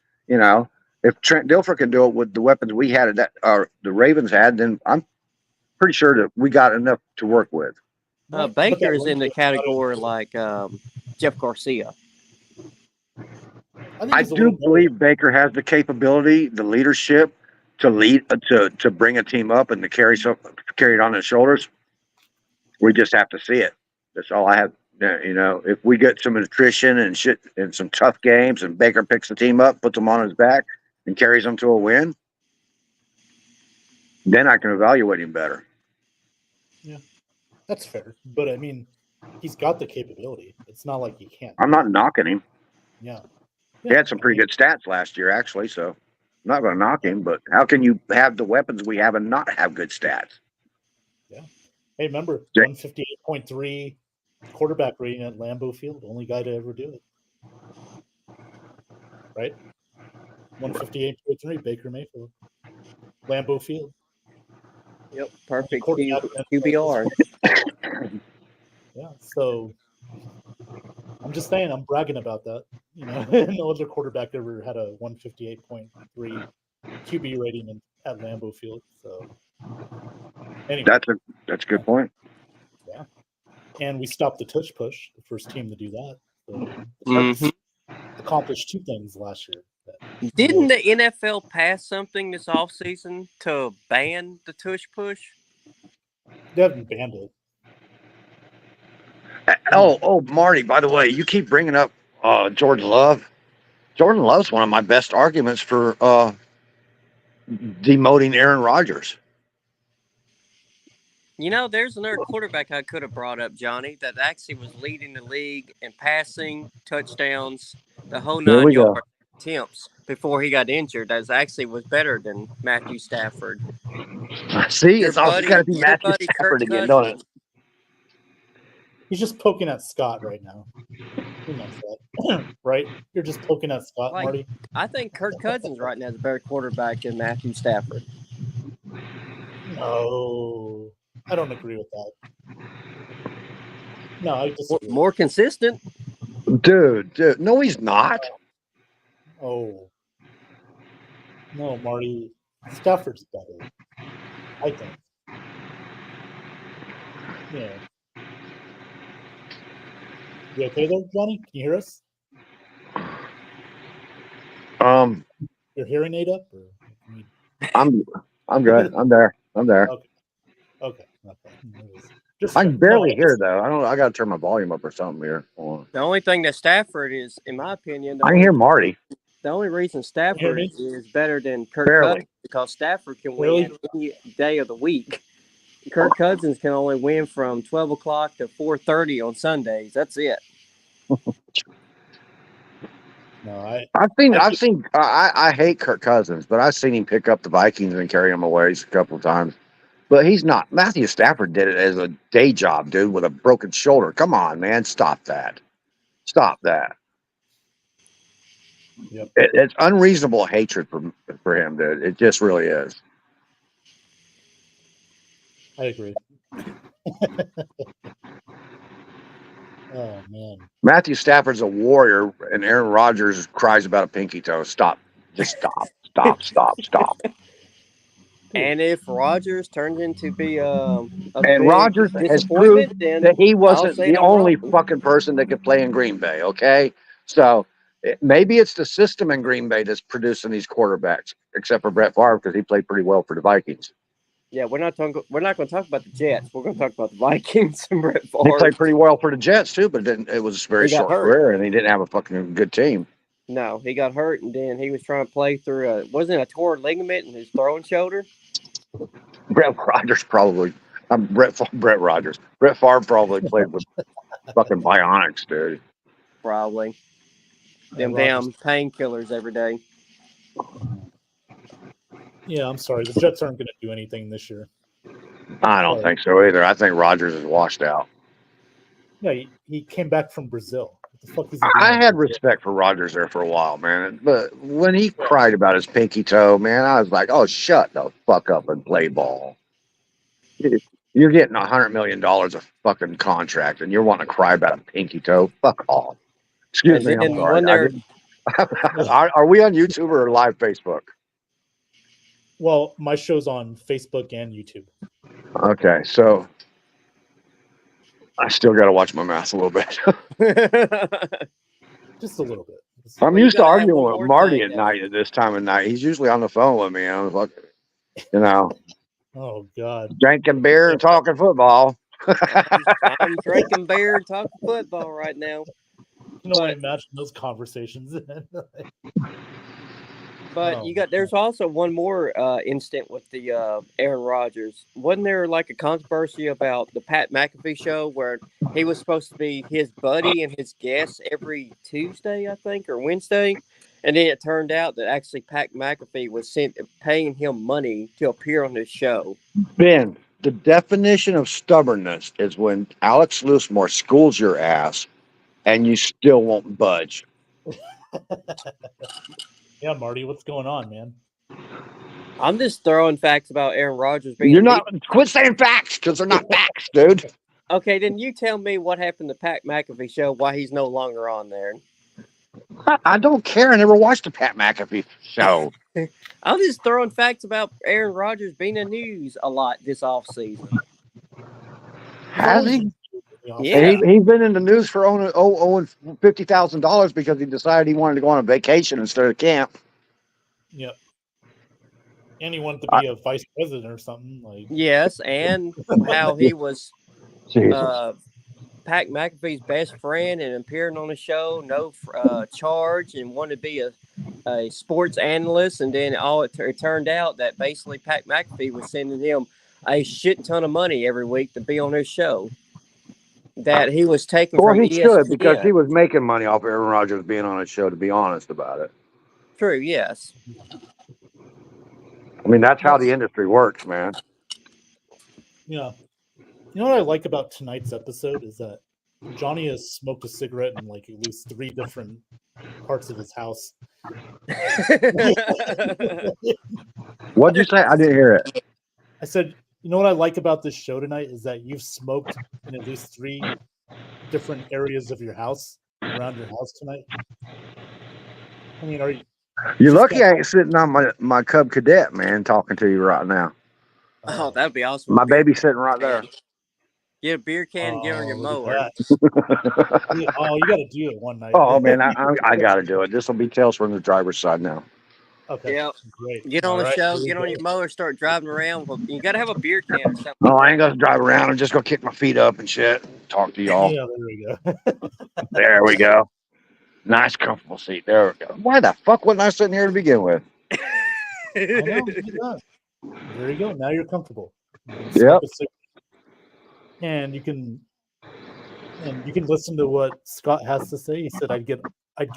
if Trent Dilfer can do it with the weapons we had the Ravens had, then I'm pretty sure that we got enough to work with. Baker is in the category like Jeff Garcia. I do believe Baker has the capability, the leadership to lead, to bring a team up and to carry it on his shoulders. We just have to see it. That's all I have. If we get some attrition and shit and some tough games, and Baker picks the team up, puts them on his back, and carries them to a win, then I can evaluate him better. Yeah, that's fair. But I mean, he's got the capability. It's not like he can't. I'm not knocking him. Yeah. He had some pretty good stats last year, actually, so I'm not going to knock him, but how can you have the weapons we have and not have good stats? Yeah. Hey, remember Yeah. 158.3 quarterback rating at Lambeau Field. Only guy to ever do it. Right? 158.3 Baker Mayfield. Lambeau Field. Yep, perfect Quarterback QBR. Yeah, so I'm just saying, I'm bragging about that. You know, no other quarterback ever had a 158.3 QB rating at Lambeau Field. So anyway, That's a good point. yeah, and we stopped the tush push, the first team to do that. So the Mhm. Jets accomplished two things last year. Didn't the NFL pass something this offseason to ban the tush push? They haven't banned it. Oh, Marty, by the way, you keep bringing up Jordan Love. Jordan Love's one of my best arguments for demoting Aaron Rodgers. You know, there's another quarterback I could have brought up, Johnny, that actually was leading the league in passing, touchdowns, the whole Here 9 we yard go. attempts before he got injured. That actually was better than Matthew Stafford. See, Your it's also got to be buddy Matthew Kirk Stafford again, don't it? Cousins. He's just poking at Scott right now. He knows that, right? You're just poking at Scott, Like, Marty. I think Kirk Cousins right now is a better quarterback than Matthew Stafford. No, I don't agree with that. No, I disagree. More consistent. Dude, no, he's not. Oh, no, Marty. Stafford's better, I think. Yeah. You okay there, Johnny? Can you hear us? Your hearing aid up? Or can you... I'm good. I'm there. Okay. Just I check. can barely No, hear though. I got to turn my volume up or something here. Hold on. The only thing that Stafford is, in my opinion, I can hear Marty. the only reason hear Stafford me? is better than Kirk Barely. Cousins because Stafford can Barely? win any day of the week. Kirk Cousins can only win from 12 o'clock to 4:30 on Sundays. That's it. No, I hate Kirk Cousins, but I've seen him pick up the Vikings and carry them away a couple of times. But he's not. Matthew Stafford did it as a day job, dude, with a broken shoulder. Come on, man. Stop that. Yep. It's unreasonable hatred for him, dude. It just really is. I agree. Oh man. Matthew Stafford's a warrior, and Aaron Rodgers cries about a pinky toe. Stop. Just stop. And if Rodgers turns into be a And big Rodgers has disappointment, proved then that he I'll wasn't say the I'm only wrong. fucking person that could play in Green Bay. Okay, so maybe it's the system in Green Bay that's producing these quarterbacks, except for Brett Favre because he played pretty well for the Vikings. Yeah, we're not going to talk about the Jets. We're going to talk about the Vikings and Brett He Favre. played pretty well for the Jets too, but it was a very He got short hurt. career, and he didn't have a fucking good team. No, he got hurt, and then he was trying to play through wasn't a torn ligament in his throwing shoulder. Brett Rodgers probably. Brett Rodgers. Brett Favre probably played with fucking bionics, dude. Probably. Them Rodgers. damn painkillers every day. Yeah, I'm sorry. The Jets aren't going to do anything this year. I don't think so either. I think Rodgers is washed out. Yeah, he came back from Brazil. What the fuck is he doing? I had respect for Rodgers there for a while, man. But when he cried about his pinky toe, man, I was like, oh, shut the fuck up and play ball. You're getting $100 million a fucking contract, and you're wanting to cry about a pinky toe. Fuck off. Excuse me. I'm sorry. Are we on YouTube or live Facebook? Well, my show's on Facebook and YouTube. Okay, so I still got to watch my math a little bit. Just a little bit. I'm used to arguing with Marty at night at this time of night. He's usually on the phone with me. I'm like, oh God, drinking beer and talking football. I'm drinking beer and talking football right now. I can only imagine those conversations. But there's also one more instant with the Aaron Rodgers. Wasn't there like a controversy about the Pat McAfee show where he was supposed to be his buddy and his guest every Tuesday, I think, or Wednesday? And then it turned out that actually Pat McAfee was paying him money to appear on his show. Ben, The definition of stubbornness is when Alex Loosemore schools your ass and you still won't budge. Yeah, Marty, what's going on, man? I'm just throwing facts about Aaron Rodgers being. You're not. Quit saying facts because they're not facts, dude. Okay, then you tell me what happened to Pat McAfee show, why he's no longer on there. I don't care. I never watched the Pat McAfee show. I'm just throwing facts about Aaron Rodgers being in the news a lot this offseason. Has he? Yeah. And he's been in the news for owing $50,000 because he decided he wanted to go on a vacation instead of camp. Yep. And he wanted to be a vice president or something like. Yes, and how he was Pat McAfee's best friend and appearing on the show, no charge, and wanted to be a sports analyst. And then it turned out that basically Pat McAfee was sending him a shit ton of money every week to be on his show. That he was taking from he ESPN. should, because he was making money off Aaron Rodgers being on his show, to be honest about it. True, yes. I mean, that's how the industry works, man. Yeah. You know what I like about tonight's episode is that Johnny has smoked a cigarette in like at least 3 different parts of his house. What'd you say? I didn't hear it. I said, you know what I like about this show tonight is that you've smoked in at least 3 different areas of your house, around your house tonight. I mean, are you? You're lucky I ain't sitting on my Cub Cadet, man, talking to you right now. Oh, that'd be awesome. My baby's sitting right there. Get a beer can and get on your mower. Oh, you got to do it one night. Oh, man, I got to do it. This will be Tales from the driver's side now. Okay. Yep. Great. Get on the show, get on your mower, start driving around. You got to have a beer can or something. Oh, I ain't going to drive around. I'm just going to kick my feet up and shit. Talk to y'all. Yeah, there we go. There we go. Nice, comfortable seat. There we go. Why the fuck wasn't I sitting here to begin with? I know. There you go. Now you're comfortable. Yep. And you can listen to what Scott has to say. He said I'd get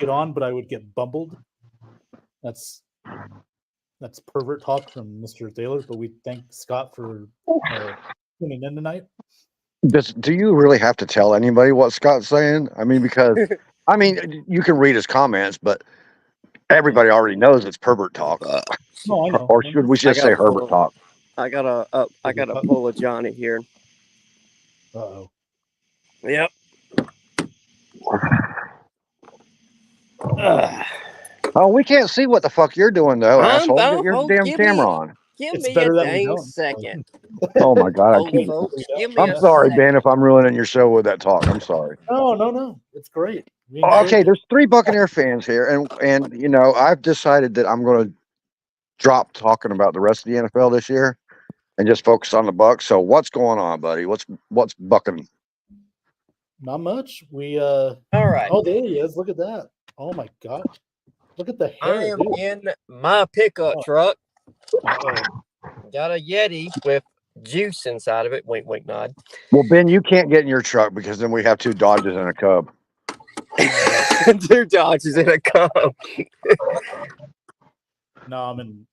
on, but I would get bumbled. That's pervert talk from Mr. Thaler, but we thank Scott for tuning in tonight. Do you really have to tell anybody what Scott's saying? I mean, because you can read his comments, but everybody already knows it's pervert talk. No, I know. Or should we just say Herbert talk? I got a pull of Johnny here. Uh-oh. Yep. Oh, we can't see what the fuck you're doing, though, asshole. Get your damn give camera me- on. Give It's me better a that we dang don't. second. Oh, my God. Folks, give me I'm a sorry, second. Ben, if I'm ruining your show with that talk. I'm sorry. No. It's great. Okay, there's 3 Buccaneer fans here, and you know, I've decided that I'm going to drop talking about the rest of the NFL this year and just focus on the Bucs. So what's going on, buddy? What's bucking? Not much. All right. Oh, there he is. Look at that. Oh my God. Look at the hair. I am dude. in my pickup truck. Uh-oh. Got a Yeti with juice inside of it. Wink, wink, nod. Well, Ben, you can't get in your truck because then we have 2 Dodges and a Cub. 2 Dodges in a Cub. No, I'm in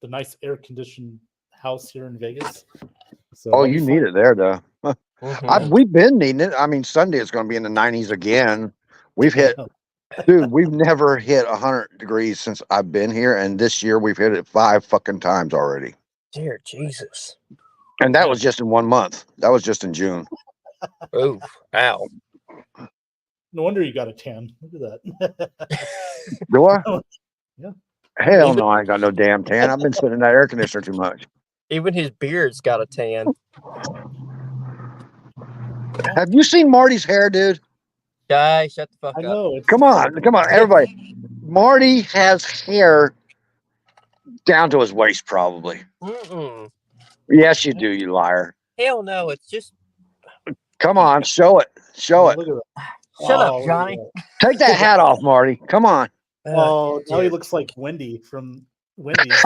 the nice air-conditioned house here in Vegas. So Oh, you need it there, though. Mhm. We've been needing it. I mean, Sunday is going to be in the 90s again. We've never hit 100 degrees since I've been here, and this year we've hit it 5 fucking times already. Dear Jesus. And that was just in 1 month. That was just in June. Oof. Ow. No wonder you got a tan. Look at that. Do I? Yeah. Hell no, I ain't got no damn tan. I've been sitting in that air conditioner too much. Even his beard's got a tan. Have you seen Marty's hair, dude? Guy, shut the fuck I up. know. Come on, everybody. Marty has hair down to his waist, probably. Mm-mm. Yes, you do, you liar. Hell no. It's just. Come on, show it. Show it. Look at that. Shut Oh, up, look at Johnny. that. Take that hat off, Marty. Come on. Oh, now he dude. looks like Wendy from Wendy's.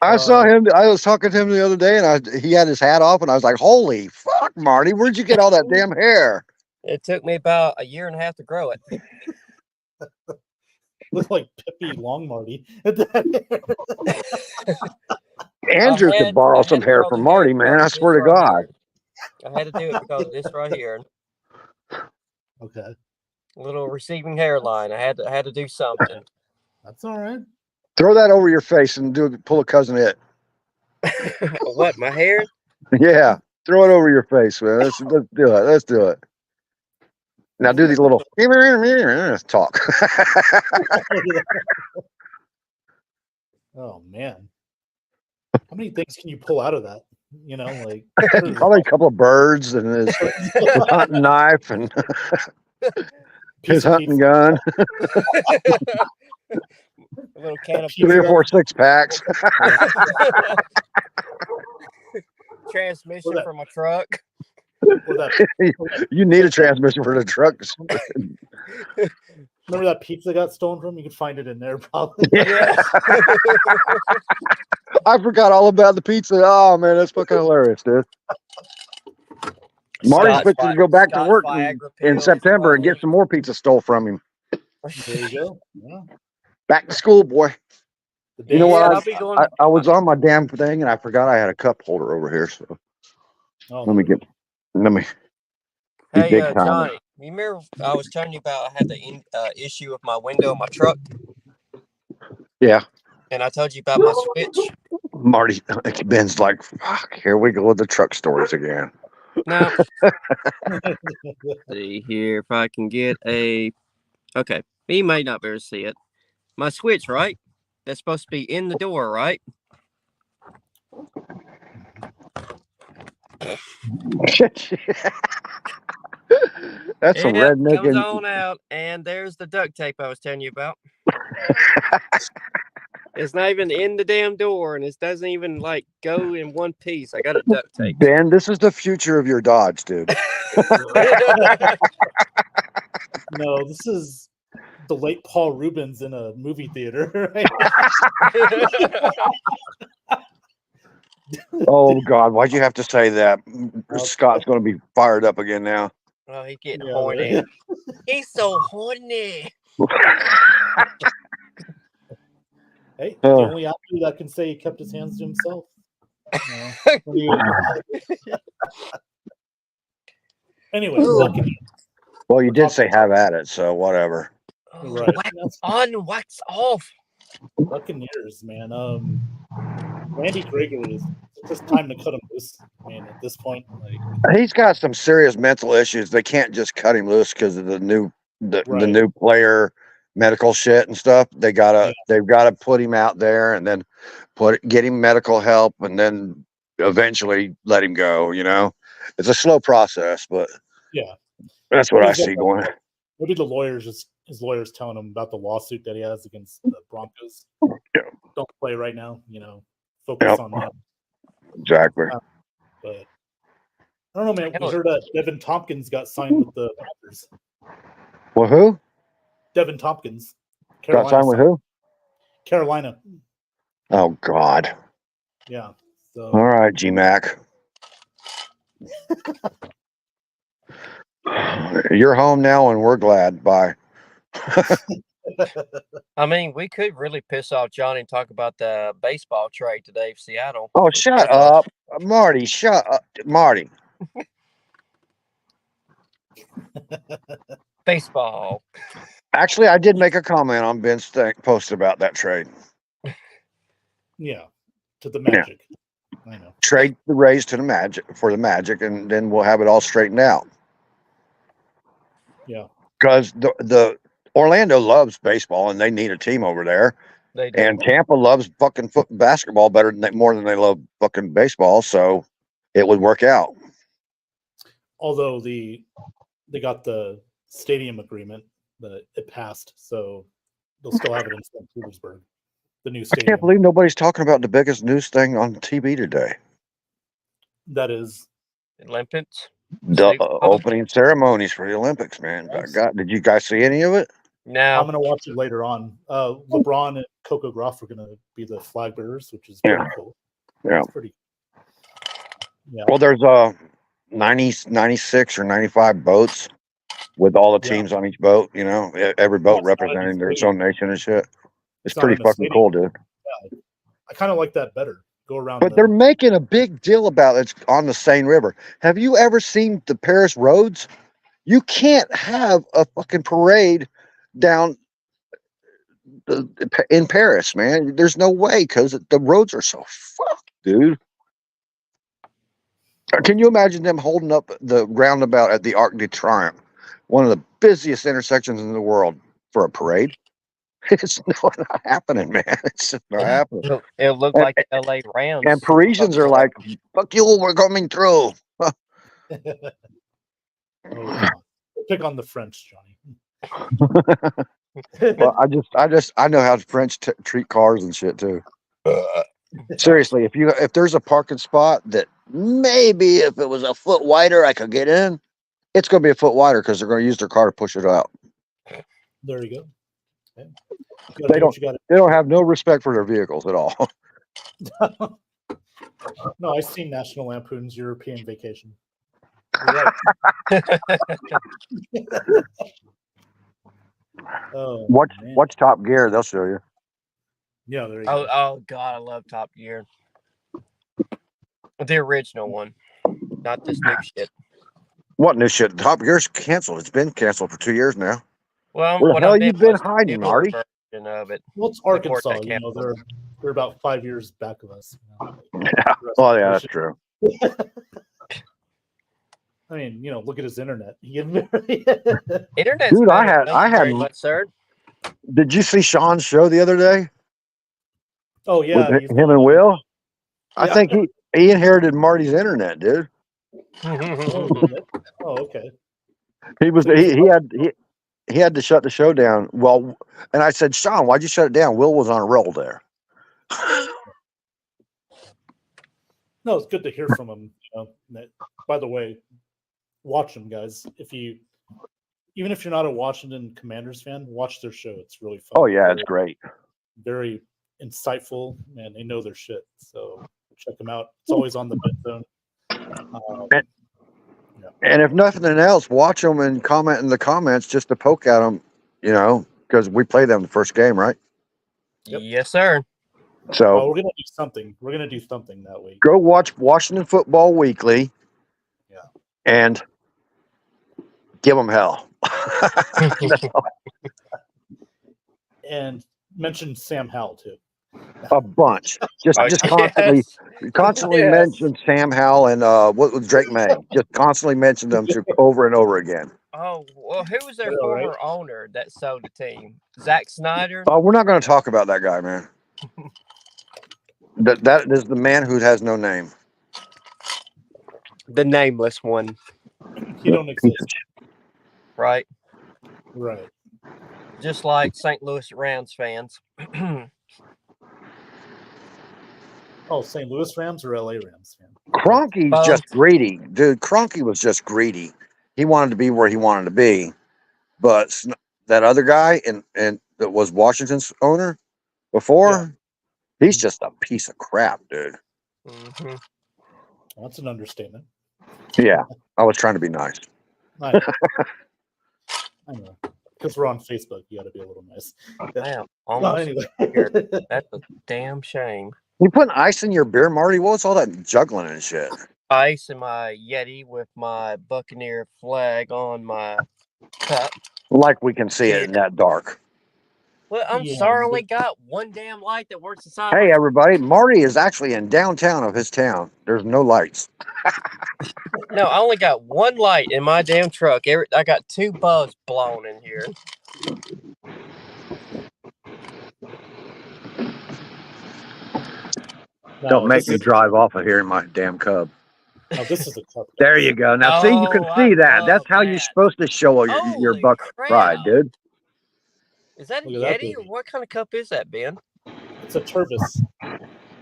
I saw him. I was talking to him the other day, and he had his hat off, and I was like, "Holy fuck, Marty! Where'd you get all that damn hair?" It took me about a year and a half to grow it. Look like Pippi Long Marty. Andrew could borrow some hair from Marty, man. I swear to God. I had to do it because of this right here. Okay, Little receiving hairline. I had to do something. that's all right. Throw that over your face and pull a cousin it. What, my hair? Yeah, throw it over your face, man. Let's do it. Let's do it. Now do these little talk. Oh man, how many things can you pull out of that? You know, like Probably a couple of birds and his hunting knife and his hunting gun. A little can of 3 or 4 6-packs. transmission for my truck. You need a transmission for the truck. Remember that pizza got stolen from? You could find it in there, probably. Yeah. I forgot all about the pizza. Oh man, that's fucking hilarious, dude. Marty's fixing to go back to work in September and get some more pizza stole from him. There you go. Yeah. Back to school, boy. You know what? Yeah, I was on my damn thing and I forgot I had a cup holder over here. So let me. Hey, Johnny, you remember I was telling you about I had the issue with my window in my truck? Yeah. And I told you about my switch. Marty, Ben's like, fuck, here we go with the truck stories again. No. See here if I can get a. Okay, you may not be able to see it. My switch, right? That's supposed to be in the door, right? That's some redneck. Comes on out, and there's the duct tape I was telling you about. It's not even in the damn door, and it doesn't even like go in one piece. I got a duct tape. Ben, this is the future of your Dodge, dude. No, this is the late Paul Rubens in a movie theater. Right? Oh God, why'd you have to say that? Scott's going to be fired up again now. Oh, he's getting horny. Right? He's so horny. Hey, the only actor that can say he kept his hands to himself. Anyway, well, you did say have at it, so whatever. Right. Wax on, wax off. Buccaneers, man. Randy Gregory is just time to cut him loose, man. At this point, like he's got some serious mental issues. They can't just cut him loose because of the new player medical shit and stuff. They've gotta put him out there and then get him medical help and then eventually let him go. You know, it's a slow process, but yeah, that's what I see going. Maybe his lawyers telling him about the lawsuit that he has against the Broncos. Yeah. Don't play right now. You know, focus on that. Exactly. But I don't know, man. We heard Devin Tompkins got signed with the Panthers. Well, who? Devin Tompkins. Got signed with who? Carolina. Oh God. Yeah. So. All right, GMAC. You're home now, and we're glad. Bye. I mean, we could really piss off Johnny and talk about the baseball trade today for Seattle. Oh, shut up, Marty. Shut up, Marty. Baseball. Actually, I did make a comment on Ben's post about that trade. Yeah, to the Magic. Yeah. I know. Trade the Rays to the Magic, and then we'll have it all straightened out. Yeah, because the Orlando loves baseball and they need a team over there. They do. And Tampa loves fucking basketball more than they love fucking baseball, so it would work out. Although they got the stadium agreement that it passed, so they'll still have it in St. Petersburg. The new stadium. I can't believe nobody's talking about the biggest news thing on TV today. That is Olympics. The opening ceremonies for the Olympics, man. God, did you guys see any of it? No. I'm gonna watch it later on. LeBron and Coco Gauff are gonna be the flag bearers, which is pretty cool. Yeah. It's pretty. Yeah. Well, there's 96 or 95 boats with all the Yeah. teams on each boat. Every boat it's not a new representing their stadium. own nation and shit. It's not pretty in a fucking stadium. cool, dude. I kind of like that better. Go around. But they're making a big deal about it on the Seine River. Have you ever seen the Paris roads? You can't have a fucking parade down in Paris, man. There's no way because the roads are so fucked, dude. Can you imagine them holding up the roundabout at the Arc de Triomphe, one of the busiest intersections in the world, for a parade? It's not happening, man. It's just not happening. It'll look like the LA Rams. And Parisians are like, fuck you, we're coming through. Oh, come on. Pick on the French, Johnny. Well, I know how French treat cars and shit too. Seriously, if there's a parking spot that maybe if it was a foot wider I could get in, it's going to be a foot wider because they're going to use their car to push it out. There you go. Okay. They don't have no respect for their vehicles at all. No, I've seen National Lampoon's European Vacation. You're right. Oh, man. Watch Top Gear. They'll show you. Yeah, there you go. Oh God, I love Top Gear. The original one, not this new shit. What new shit? Top Gear's canceled. It's been canceled for 2 years now. Well, Where the what hell I you did been was the hiding, newer Marty? version of it. Well, it's Report Arkansas. that You know, canceled. they're about 5 years back of us. Oh yeah, that's true. I mean, look at his internet. Internet's Dude, I better. had- Thank I you very had- much, sir. Did you see Sean's show the other day? Oh yeah, With him and Will? I Yeah. think he inherited Marty's internet, dude. Oh, okay. He was So he's he had to shut the show down. Well, and I said, Sean, why'd you shut it down? Will was on a roll there. No, it's good to hear from him. By the way, watch them, guys. Even if you're not a Washington Commanders fan, watch their show. It's really fun. Oh yeah, it's great. Very insightful, and they know their shit. So check them out. It's always on the Bet Zone. And if nothing else, watch them and comment in the comments just to poke at them, because we played them the first game, right? Yep. Yes, sir. So we're gonna do something. We're gonna do something that week. go watch Washington Football Weekly. Yeah. And give them hell. And mention Sam Howell too. A bunch. Just constantly Yes. mention Sam Howell and what was Drake May. Just constantly mention them over and over again. Oh, well, who was their Yeah, right. former owner that sold the team? Zack Snyder? We're not going to talk about that guy, man. That is the man who has no name. The nameless one, He don't exist. right? Right. Just like St. Louis Rams fans. Oh, St. Louis Rams or LA Rams fan? Kroenke's Both. just greedy. Dude, Kroenke was just greedy. He wanted to be where he wanted to be. But that other guy and that was Washington's owner before, he's just a piece of crap, dude. Mhm. That's an understatement. Yeah, I was trying to be nice. I know. I know. Because we're on Facebook, you got to be a little nice. Damn, Well, almost. anyway. That's a damn shame. You putting ice in your beer, Marty? What's all that juggling and shit? Ice in my Yeti with my Buccaneer flag on my cup. Like we can see it in that dark. Well, I'm Yeah, sorry, I but- only got one damn light that works inside. Hey, everybody, Marty is actually in downtown of his town. There's no lights. No, I only got one light in my damn truck. I got 2 bulbs blown in here. Don't make me drive off of here in my damn Cub. No, this is a cup. There you go. Now, see, you can Oh, see I that. love That's how you're that. supposed to show your Holy buck crap. pride, dude. Is that a Look at that Yeti? Or baby. what kind of cup is that, Ben? It's a Tervis.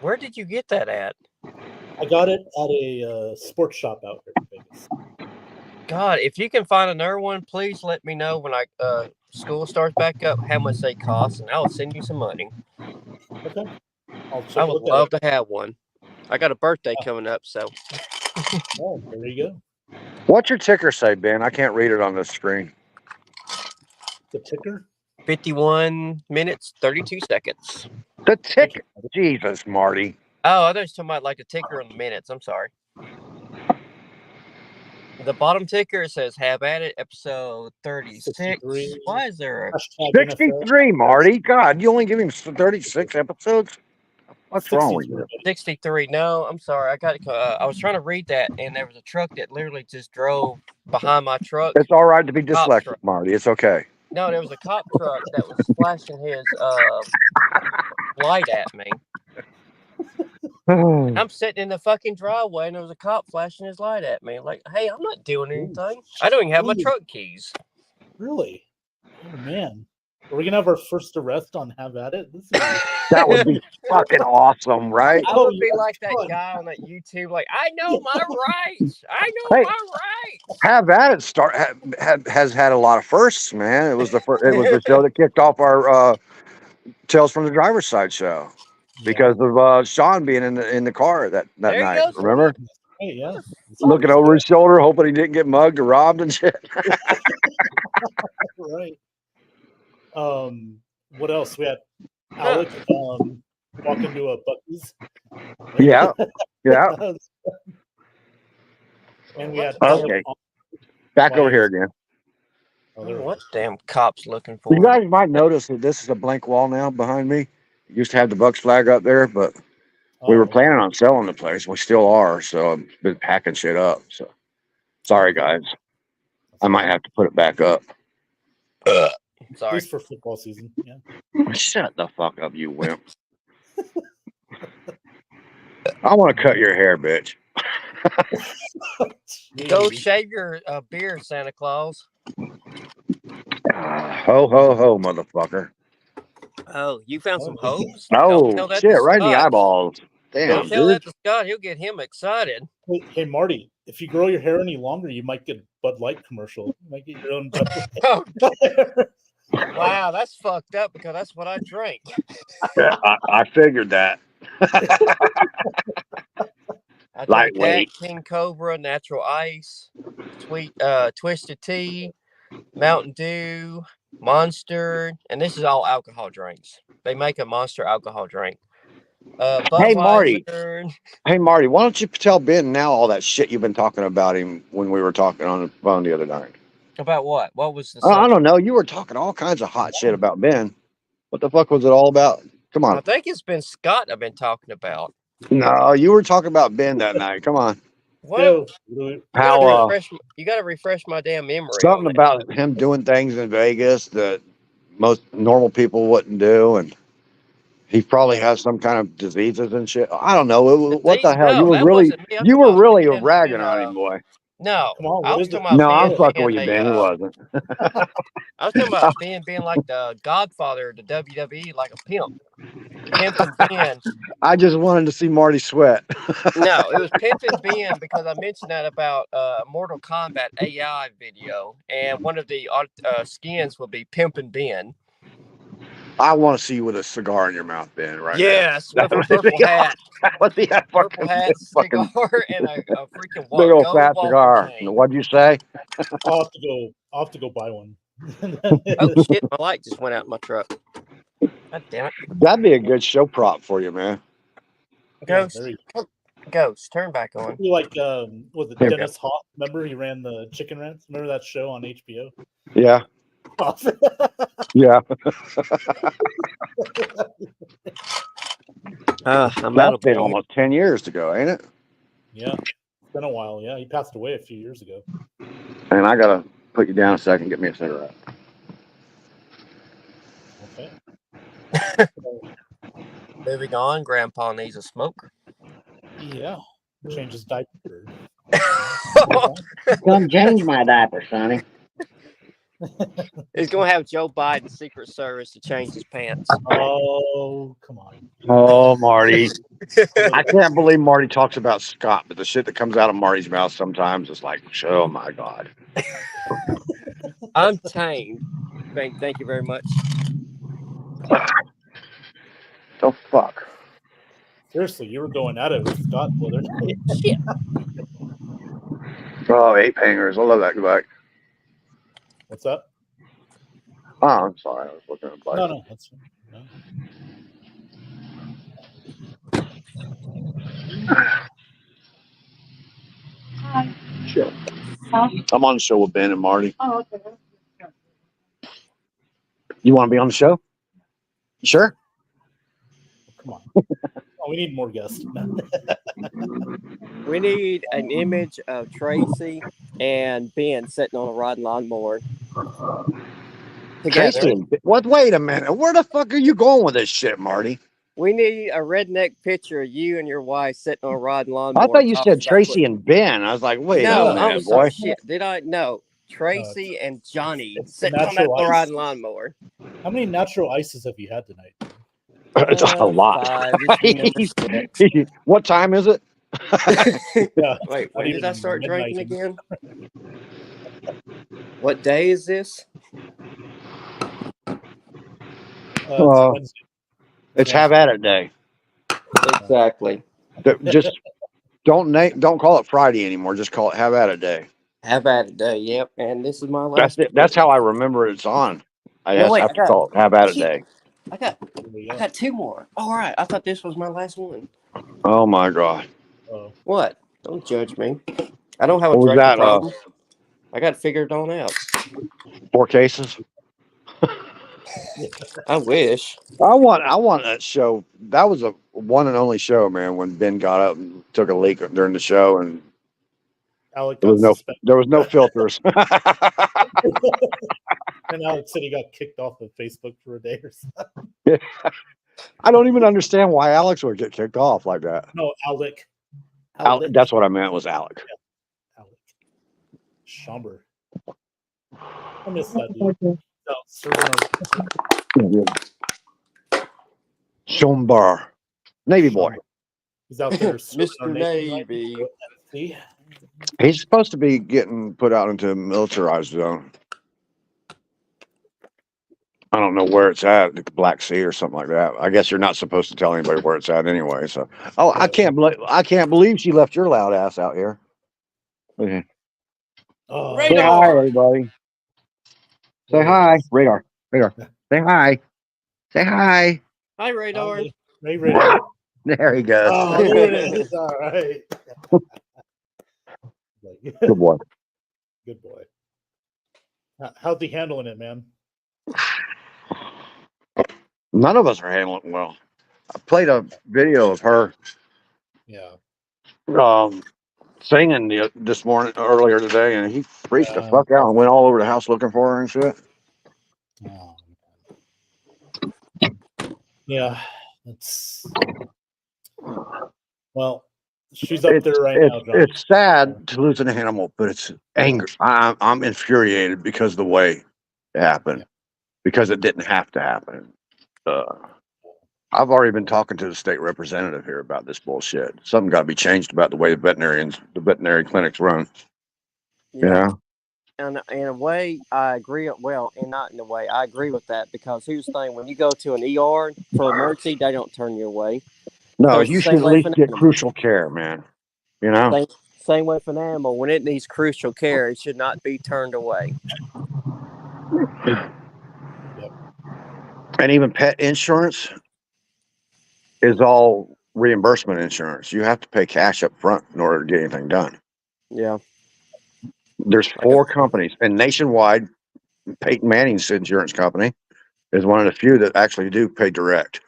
Where did you get that at? I got it at a sports shop out here in Vegas. God, if you can find another one, please let me know when school starts back up how much they cost, and I'll send you some money. Okay. I'll check I a would look love at to have one. I got a birthday coming up, so it. Oh, there you go. What's your ticker say, Ben? I can't read it on this screen. The ticker? 51 minutes, 32 seconds. The ticker. Jesus, Marty. Oh, I thought you were talking about like the ticker on the minutes. I'm sorry. The bottom ticker says "Have at it," episode 36. 63. Why is there a Hashtag NFL. 63, Marty. God, you only give him 36 episodes? What's wrong with you? 63? No, I'm sorry. I was trying to read that, and there was a truck that literally just drove behind my truck. It's all right to be Cop dyslexic, truck. Marty. It's okay. No, there was a cop truck that was flashing his light at me. I'm sitting in the fucking driveway, and there was a cop flashing his light at me. Like, hey, I'm not doing anything. I don't even have my truck keys. Really? Oh man. Are we gonna have our first arrest on Have At It? This is That would be fucking awesome, right? I would be yeah, like that fun. guy on that YouTube, like, I know my rights. I know Hey. my rights. Have at it. Has had a lot of firsts, man. It was the first. It was the show that kicked off our Tales from the Driver's Side show because of Sean being in the car that There you night. go, Remember? Hey, yeah. Looking over his shoulder, hoping he didn't get mugged or robbed and shit. Right. What else? We had Alec walk into a Buc-ee's. Yeah. Yeah. And we had Okay. Back over here again. Oh, there we What go. damn cops looking for? You guys might notice that this is a blank wall now behind me. It used to have the Bucks flag up there, but we were Oh, planning on selling the place. We still are, so I've been packing shit up. So sorry, guys. I might have to put it back up. At Sorry. least for football season. Yeah. Shut the fuck up, you wimp. I want to cut your hair, bitch. Go Jeez. shave your beard, Santa Claus. Ho, ho, ho, motherfucker. Oh, you found some hose? Oh, Don't tell that shit, to right in the Scott. eyeballs. Damn, Don't tell dude. that to Scott. He'll get him excited. Hey, Marty, if you grow your hair any longer, you might get a Bud Light commercial. You might get your own Bud Oh, Light. wow, that's fucked up because that's what I drink. Yeah, I figured that. I drink Lightweight. that, King Cobra, Natural Ice, Twisted Tea, Mountain Dew, Monster, and this is all alcohol drinks. They make a Monster alcohol drink. Hey, Marty. Budweiser. Hey, Marty, why don't you tell Ben now all that shit you've been talking about him when we were talking on the phone the other night? About what? What was the I subject? don't know. You were talking all kinds of hot shit about Ben. What the fuck was it all about? Come I on. think it's been Scott I've been talking about. No, you were talking about Ben that night. Come on. What? Go. How You gotta refresh my damn memory. something on that. about him doing things in Vegas that most normal people wouldn't do, and he probably has some kind of diseases and shit. I don't know. What the hell? No, You were that really, wasn't me. I'm you talking were about really being ragging in, on him, boy. No, Come on, I what was is it? talking about No, I'm Ben fucking with being you, Ben. He wasn't. I was talking about Ben being like the Godfather of the WWE, like a pimp. Pimping Ben. I just wanted to see Marty sweat. No, it was Pimping Ben because I mentioned that about Mortal Kombat AI video, and one of the skins will be Pimping Ben. I want to see you with a cigar in your mouth, Ben. Right? Yes, now. with a purple hat, What's the purple hat, fucking cigar, and a freaking big old gold fat walking cigar? chain. What'd you say? I'll have to go buy one. Oh shit! My light just went out in my truck. God damn it! That'd be a good show prop for you, man. Ghost, there you Ghost, turn back on. be like was it Here we Dennis Hoff? Remember he ran the Chicken Rants? Remember that show on HBO? Yeah, yeah. I'm out That's of been beer. almost 10 years ago, ain't it? Yeah, it's been a while. Yeah, he passed away a few years ago. And I gotta put you down a second. Get me a cigarette. Okay. Moving on, Grandpa needs a smoke. Yeah, change his diaper. Come change my diaper, Sonny. He's gonna have Joe Biden's Secret Service to change his pants. Oh, come on. Oh, Marty. I can't believe Marty talks about Scott, but the shit that comes out of Marty's mouth sometimes is like, oh my God. I'm tamed. Thank you very much. The fuck? Seriously, you were going at it with Scott the other night. Shit. Oh, ape hangers. I love that guy. What's up? Oh, I'm sorry. I was looking at No, no, that's no. Shit. I'm on the show with Ben and Marty. Oh, okay. You want to be on the show? Sure. Come on. Oh, we need more guests. We need an image of Tracy and Ben sitting on a riding lawnmower together. Tracy, what? Wait a minute. Where the fuck are you going with this shit, Marty? We need a redneck picture of you and your wife sitting on a riding lawnmower. I thought you said talking Tracy about and Ben. I was like, wait no, a minute, I'm boy. sorry. Shit, did I? No, Tracy and Johnny it's the sitting on that natural ice. riding lawnmower. How many natural ices have you had tonight? It's a lot. 5. This is number 6. What time is it? Yeah. Wait, Not when did even I start drinking midnight. again? What day is this? It's Wednesday. It's have at it day. Exactly. Just don't call it Friday anymore. Just call it have at it day. Have at it day. Yep. And this is my That's last. it. That's how I remember it's on. I No, guess wait, I have I to got- call it have at it Shit. day. I got There we go. 2 more. All right. I thought this was my last one. Oh my god. Oh, What? Don't judge me. I don't have a What was drinking that, problem. I got it figured on out. 4 cases. I wish. I want that show. That was a one and only show, man. When Ben got up and took a leak during the show, and Alec there got was no suspended. there was no filters. And Alex said he got kicked off of Facebook for a day or something. I don't even understand why Alex would get kicked off like that. No, Alec. That's what I meant was Alec. Alec. Schomburg. I miss that dude. No, serving our- Schombar, Navy boy. He's out there serving our Mr. nation right Navy. now. See? He's supposed to be getting put out into a militarized zone. I don't know where it's at, the Black Sea or something like that. I guess you're not supposed to tell anybody where it's at anyway. So, I can't believe she left your loud ass out here. Okay. Oh, Radar. Say hi, everybody. Say hi, radar. Say hi. Say hi. Hi, Radar. Hey, Radar. There he goes. Oh, there it is. All right. Good boy. Good boy. How's he handling it, man? None of us are handling it well. I played a video of her Yeah. singing this morning, earlier today, and he freaked the Yeah. fuck out and went all over the house looking for her and shit. Oh, yeah. That's well. She's up there right now, John. It's sad to lose an animal, but it's anger. I'm infuriated because of the way it happened, because it didn't have to happen. I've already been talking to the state representative here about this bullshit. Something got to be changed about the way the veterinary clinics run. Yeah. And in a way, I agree. Well, and not in a way, I agree with that because here's the thing: when you go to an ER for emergency, they don't turn you away. No, So it's you the should same at way least for get animals. crucial care, man. You know? Same way for an animal. When it needs crucial care, it should not be turned away. And even pet insurance is all reimbursement insurance. You have to pay cash up front in order to get anything done. Yeah. There's 4 companies, and nationwide, Peyton Manning's insurance company is one of the few that actually do pay direct.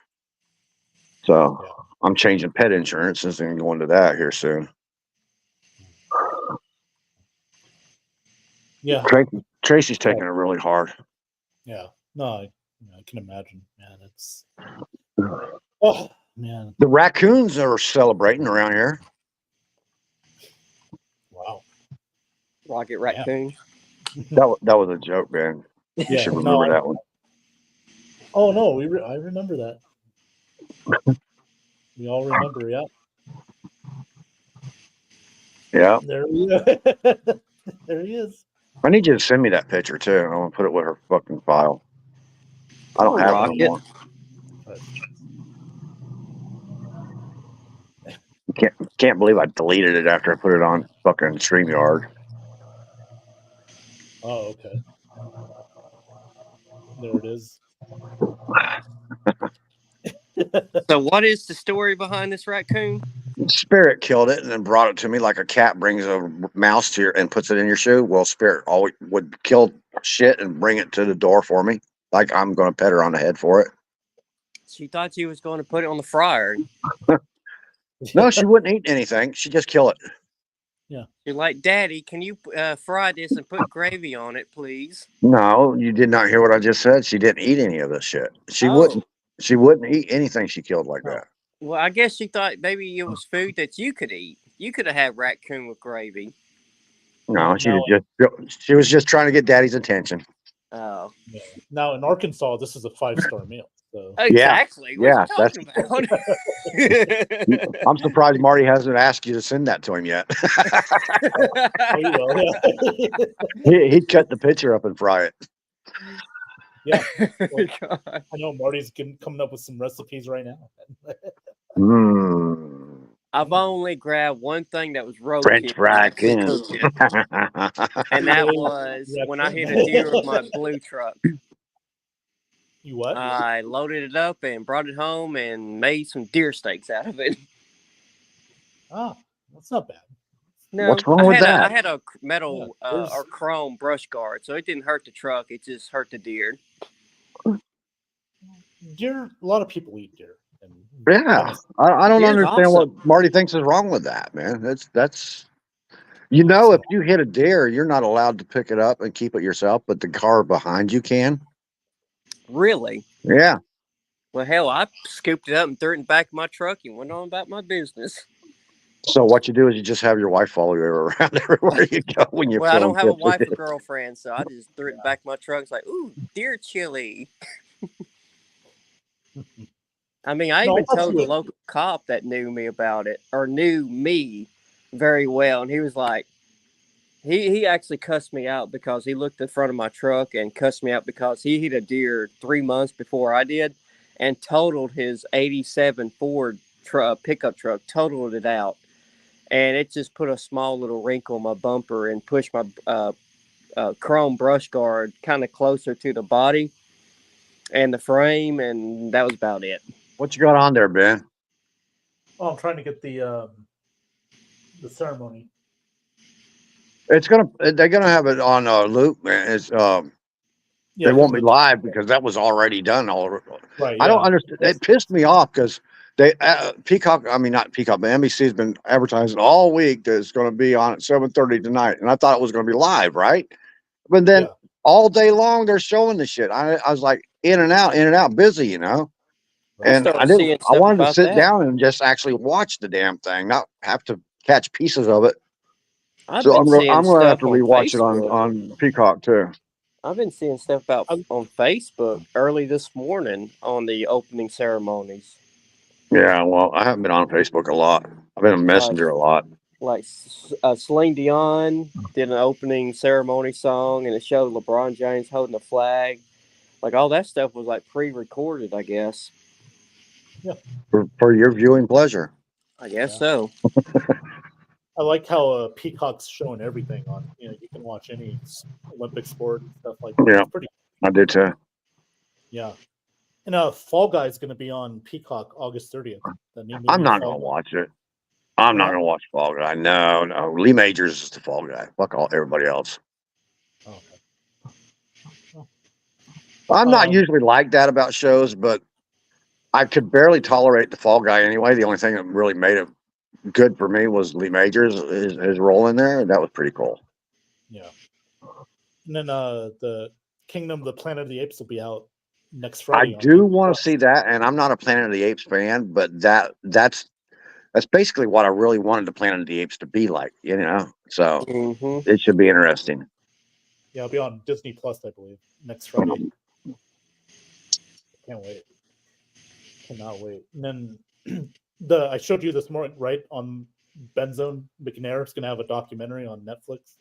So Yeah. I'm changing pet insurance and going to that here soon. Yeah. Tracy's taking it really hard. Yeah. No, I can imagine, man. It's oh man. The raccoons are celebrating around here. Wow. Rocket Raccoon. That was a joke, man. You Yeah. should remember that one. Oh no, I remember that. We all remember, yeah. Yeah. There he is. There he is. I need you to send me that picture too. I want to put it with her fucking file. I don't have it no Rocket. more. Can't believe I deleted it after I put it on fucking StreamYard. Oh, okay. There it is. So, what is the story behind this raccoon? Spirit killed it and then brought it to me like a cat brings a mouse to your and puts it in your shoe. Well, Spirit always would kill shit and bring it to the door for me. Like I'm going to pet her on the head for it. She thought you was going to put it on the fryer. No, she wouldn't eat anything. She'd just kill it. You're like, Daddy, can you fry this and put gravy on it, please? No, you did not hear what I just said. She didn't eat any of this shit. She Oh. wouldn't. She wouldn't eat anything she killed like that. Well, I guess she thought maybe it was food that you could eat. You could have had raccoon with gravy. No, she No. was just trying to get Daddy's attention. Oh, Yeah. Now in Arkansas, this is a 5-star meal. So exactly. What Yeah, you talking about? I'm surprised Marty hasn't asked you to send that to him yet. oh, you will, yeah. He'd cut the picture up and fry it. God. I know Marty's coming up with some recipes right now. Mm. I've only grabbed one thing that was roadkill. French fry and coon. cooked it. And that was when I hit a deer with my blue truck. You what? I loaded it up and brought it home and made some deer steaks out of it. That's not bad. No, What's wrong with that? I had a metal Yeah, or chrome brush guard, so it didn't hurt the truck. It just hurt the deer. Deer. A lot of people eat deer. And Yeah, I don't Deer's understand awesome. what Marty thinks is wrong with that, man. That's if you hit a deer, you're not allowed to pick it up and keep it yourself, but the car behind you can. Really? Yeah. Well, hell, I scooped it up and threw it in the back of my truck and went on about my business. So what you do is you just have your wife follow you around everywhere you go when you're. Well, I don't have a filming wife tips. or girlfriend, so I just threw it in the back of my truck. It's like, ooh, deer chili. I mean, I No, even that's told the good. local cop that knew me about it, or knew me very well, and he was like, he actually cussed me out because he looked in front of my truck and cussed me out because he hit a deer 3 months before I did, and totaled his '87 Ford pickup truck, totaled it out, and it just put a small little wrinkle on my bumper and pushed my chrome brush guard kind of closer to the body and the frame, and that was about it. What you got on there, Ben? Oh, I'm trying to get the ceremony. They're gonna have it on loop, man. It's Yeah, they won't be from live because that was already done. Right. I don't yeah. understand. It pissed me off because they Peacock. I mean, not Peacock, but NBC has been advertising all week that it's going to be on at 7:30 tonight, and I thought it was going to be live, right? But then Yeah. all day long they're showing the shit. I was like in and out, busy, you know. And started I didn't. seeing I stuff wanted to about sit that. down and just actually watch the damn thing, not have to catch pieces of it. I've So been I'm seeing gonna have stuff to on rewatch it Facebook. on Peacock too. I've been seeing stuff about on Facebook early this morning on the opening ceremonies. Yeah, well, I haven't been on Facebook a lot. I've been on Messenger a lot. Like Celine Dion did an opening ceremony song, and it showed LeBron James holding a flag. Like all that stuff was like pre-recorded, I guess. For your viewing pleasure. I guess Yeah. so. I like how Peacock's showing everything on. You can watch any Olympic sport and stuff like that. Yeah. It's pretty. I did too. Yeah. And Fall Guy is going to be on Peacock August 30th. The new movie I'm not Fall gonna Guy. watch it. I'm not No? gonna watch Fall Guy. No. Lee Majors is the Fall Guy. Fuck everybody else. Oh, okay. I'm not usually like that about shows, but I could barely tolerate the Fall Guy anyway. The only thing that really made it good for me was Lee Majors, his role in there. That was pretty cool. Yeah. And then the Kingdom of the Planet of the Apes will be out next Friday. I do want to see that, and I'm not a Planet of the Apes fan, but that's basically what I really wanted the Planet of the Apes to be like, you know. So it should be interesting. Yeah, it'll be on Disney Plus, I believe, next Friday. Can't wait. Cannot wait. And then I showed you this morning, right, on Benzone McNair is going to have a documentary on Netflix.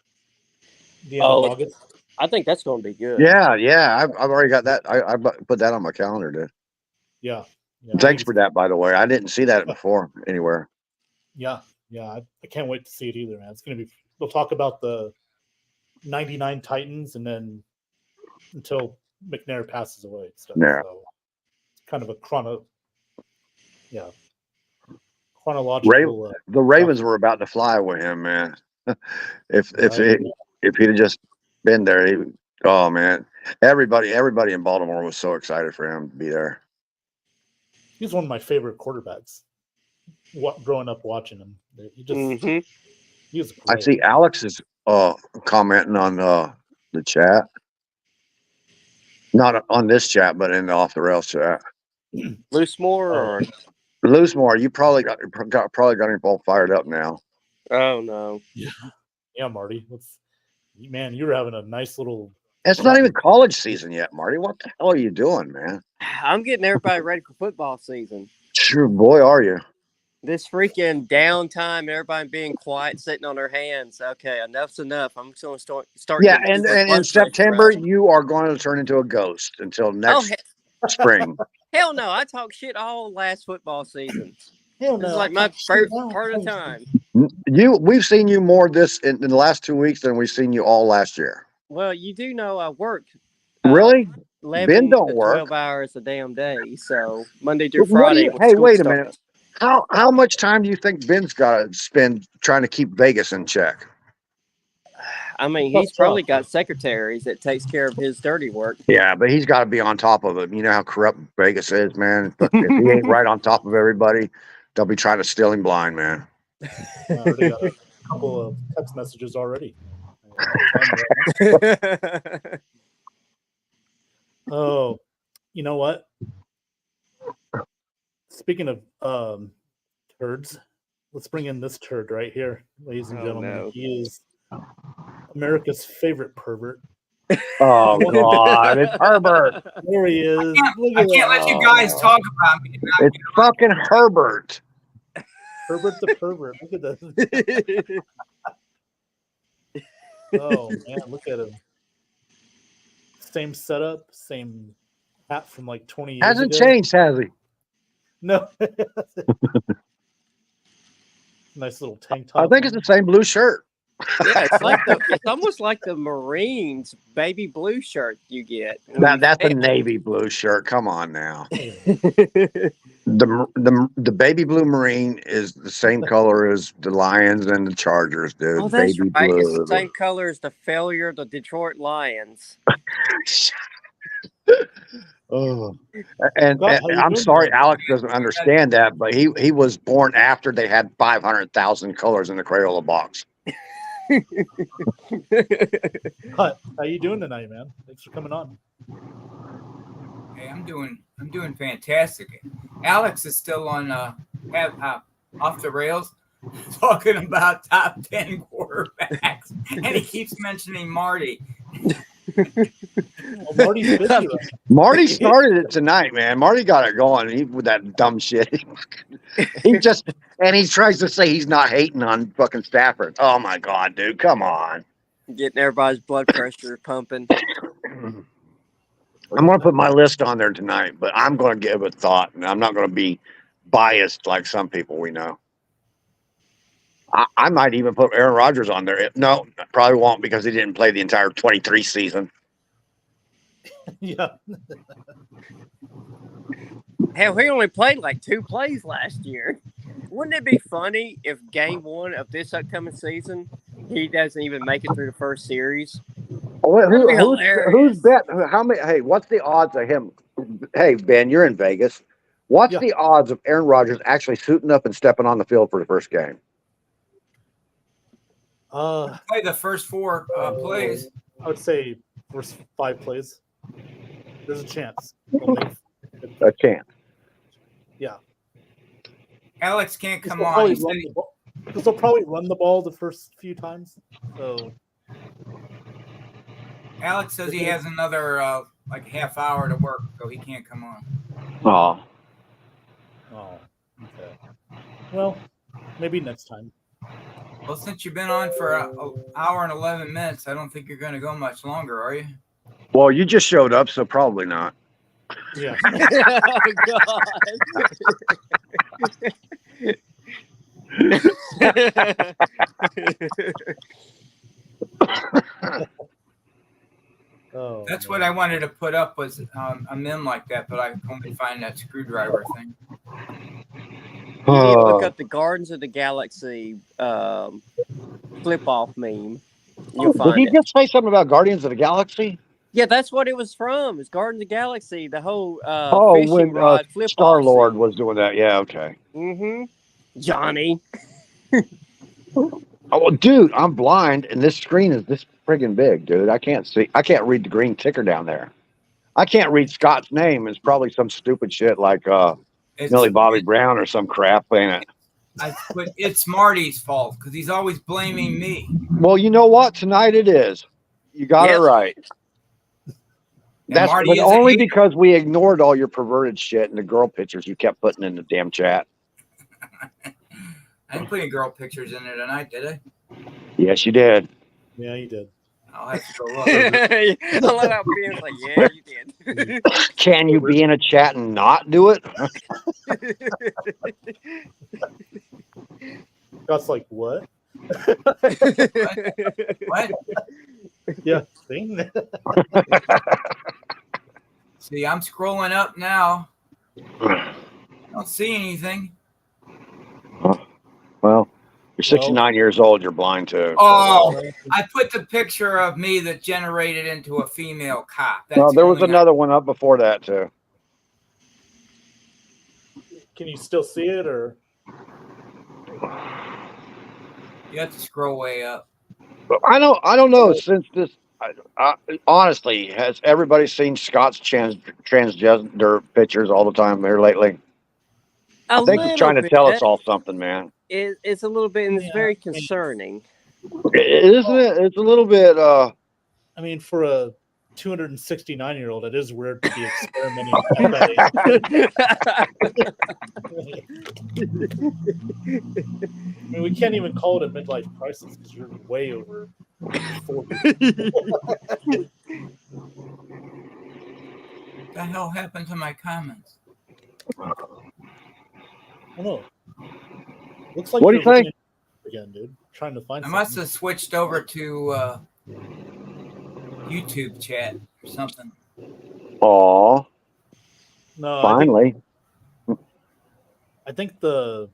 The end of August. I think that's going to be good. Yeah. I've already got that. I put that on my calendar, dude. Yeah. Thanks for that, by the way. I didn't see that before anywhere. Yeah. I can't wait to see it either, man. It's going to be. They'll talk about the '99 Titans, and then until McNair passes away and stuff. Yeah. So it's kind of a chronological. The Ravens were about to fly with him, man. if he'd have just been there, oh man, everybody in Baltimore was so excited for him to be there. He's one of my favorite quarterbacks. Growing up watching him, he was great. I see Alex is commenting on the chat, not on this chat, but in the Off the Rails chat. Loosemore or Loosemore, you probably got him all fired up now. oh no. Yeah, Marty. Man, you were having a nice little. It's not even college season yet, Marty. What the hell are you doing, man? I'm getting everybody ready for football season. Sure, boy, are you? This freaking downtime, everybody being quiet, sitting on their hands. Okay, enough's enough. I'm just going to start. Yeah, getting and blood in pressure September, up. you are going to turn into a ghost until next spring. Hell no! I talk shit all last football season. Hell This is no, like my favorite part of the time. We've seen you more in the last 2 weeks than we've seen you all last year. Well, you do know I work. Really? 11 Ben don't to work. 12 hours a damn day. So Monday through Friday. Hey, wait a minute. How much time do you think Ben's got to spend trying to keep Vegas in check? I mean, he's probably got secretaries that takes care of his dirty work. Yeah, but he's got to be on top of it. You know how corrupt Vegas is, man. If he ain't right on top of everybody, they'll be trying to steal him blind, man. I already got a couple of text messages already. Oh, you know what? Speaking of turds, let's bring in this turd right here, ladies and gentlemen. No. He is America's favorite pervert. Oh God, it's Herbert. There he is. I can't let you guys talk about me. It's fucking Herbert. Herbert the pervert. Look at that. Oh man, look at him. Same setup, same hat from like 20 years Hasn't ago. changed, has he? No. Nice little tank top. I think it's the same blue shirt. Yeah, it's almost like the Marines baby blue shirt you get. That's a navy blue shirt. Come on now. The baby blue Marine is the same color as the Lions and the Chargers, dude. Oh, that's baby right. blue. It's the same color as the failure of the Detroit Lions. Oh, and God, how you I'm doing, sorry, man? Alex doesn't understand that, but he was born after they had 500,000 colors in the Crayola box. How you doing tonight, man? Thanks for coming on. Hey, I'm doing fantastic. Alex is still on off the rails, talking about top 10 quarterbacks, and he keeps mentioning Marty. Well, Marty's busy right now. Marty started it tonight, man. Marty got it going with that dumb shit. he tries to say he's not hating on fucking Stafford. Oh my God, dude, come on. Getting everybody's blood pressure pumping. I'm going to put my list on there tonight, but I'm going to give it thought, and I'm not going to be biased like some people we know. I might even put Aaron Rodgers on there. No, probably won't because he didn't play the entire 23 season. Yeah. Hell, he only played like 2 plays last year. Wouldn't it be funny if game 1 of this upcoming season, he doesn't even make it through the first series? Who's bet? How many? Hey, what's the odds of him? Hey, Ben, you're in Vegas. What's the odds of Aaron Rodgers actually suiting up and stepping on the field for the first game? Play the first 4 plays. I would say first 5 plays. There's a chance. A chance. Yeah. Alex can't come on. Because they'll probably run the ball the first few times. So Alex says he has another like half hour to work, so he can't come on. Oh. Oh. Okay. Well, maybe next time. Well, since you've been on for an hour and 11 minutes, I don't think you're going to go much longer, are you? Well, you just showed up, so probably not. Yeah. Oh, That's man. what I wanted to put up was a meme like that, but I couldn't find that screwdriver thing. You need to look Oh. up the Gardens of the Galaxy flip off meme. You'll Did find he it. just say something about Guardians of the Galaxy? Yeah, that's what it was from. It's Gardens of the Galaxy. The whole Oh, fishing when rod flip off. Star Lord was doing that. Yeah, okay. Mm-hmm. Johnny. Oh, well, dude, I'm blind, and this screen is this friggin' big, dude. I can't see. I can't read the green ticker down there. I can't read Scott's name. It's probably some stupid shit like Millie Bobby Brown or some crap, ain't it? But it's Marty's fault because he's always blaming me. Well, you know what? Tonight it is. You got Yep. it right. And That's Marty but is a only hater. because we ignored all your perverted shit and the girl pictures you kept putting in the damn chat. I didn't put any girl pictures in there tonight, did I? Yes, you did. Yeah, you did. I'll have to go look. I love how Ben's like, yeah, you did. Can you be in a chat and not do it? Scott's like, what? What? Yeah, thing. See, I'm scrolling up now. I don't see anything. Well, you're 69 years old. You're blind too. Oh, I put the picture of me that generated into a female cop. That's No, the there was only- another one up before that too. Can you still see it, or You have to scroll way up. But I don't know. Since this, honestly, has everybody seen Scott's transgender pictures all the time here lately? I think he's trying to tell us all something, man. It's a little bit, and it's very concerning. Isn't it? It's a little bit. I mean, for a 269-year-old, it is weird to be experimenting at that age. I mean, we can't even call it a midlife crisis because you're way over 40. What the hell happened to my comments? I don't know. Looks like What do you you're think? looking again, dude. Trying to find I something. must have switched over to YouTube chat or something. Aw, No, finally. I think the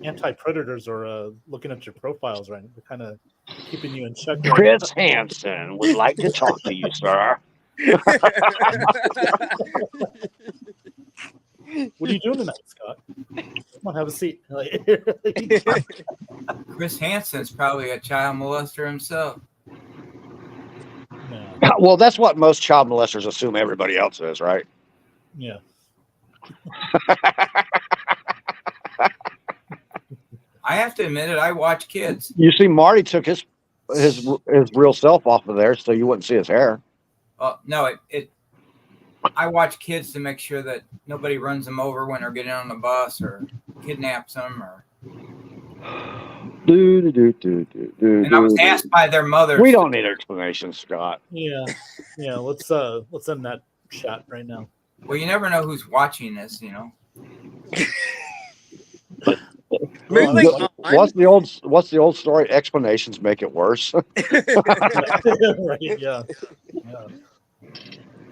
anti-predators are looking at your profiles right now. They're kind of keeping you in check. right Chris now. Hansen would like to talk to you, sir. What are you doing tonight, Scott? Come on, have a seat. Chris Hansen's probably a child molester himself. Yeah. Well, that's what most child molesters assume everybody else is, right? Yeah. I have to admit it. I watch kids. You see, Marty took his real self off of there, so you wouldn't see his hair. No, I watch kids to make sure that nobody runs them over when they're getting on the bus or kidnaps them. And I was asked by their mothers. We don't need explanations, Scott. Yeah. Yeah. Let's end that chat right now. Well, you never know who's watching this, you know. Moving on. What's the old story? Explanations make it worse. Right, yeah. Yeah.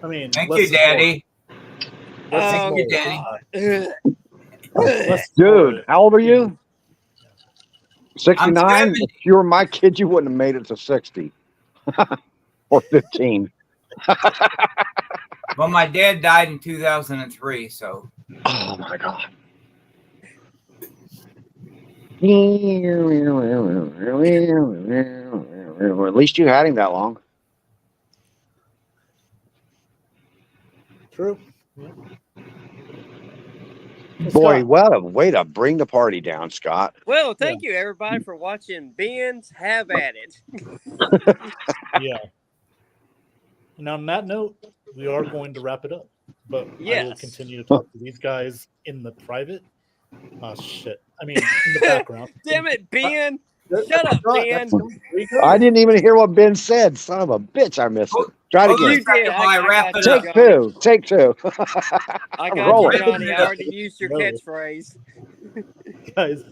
I mean, Thank less you, Daddy. support. Thank you, Daddy. Less Dude, support. how old are you? 69? 70. If you were my kid, you wouldn't have made it to 60 or 15. Well, my dad died in 2003, so. Oh my God. At least you had him that long. True. Yeah. Boy, Scott, what a way to bring the party down, Scott. Well, thank you everybody for watching Ben's Have At It. yeah. And on that note, we are going to wrap it up. But I will Yes. continue to talk to these guys in the private. Oh shit! I mean, in the background. Damn it, Ben! Shut up, Ben! I didn't even hear what Ben said. Son of a bitch, I missed it. Try it Oh, again. You did. While I wrap got it you, up. Take Johnny. two. Take two. I I'm got rolling. you, Johnny. I already used your No. catchphrase. Guys,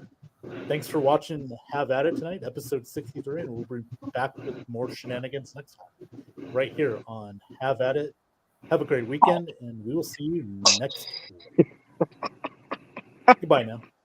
thanks for watching Have At It tonight, episode 63, and we'll be back with more shenanigans next time, right here on Have At It. Have a great weekend, and we will see you next week. Goodbye now.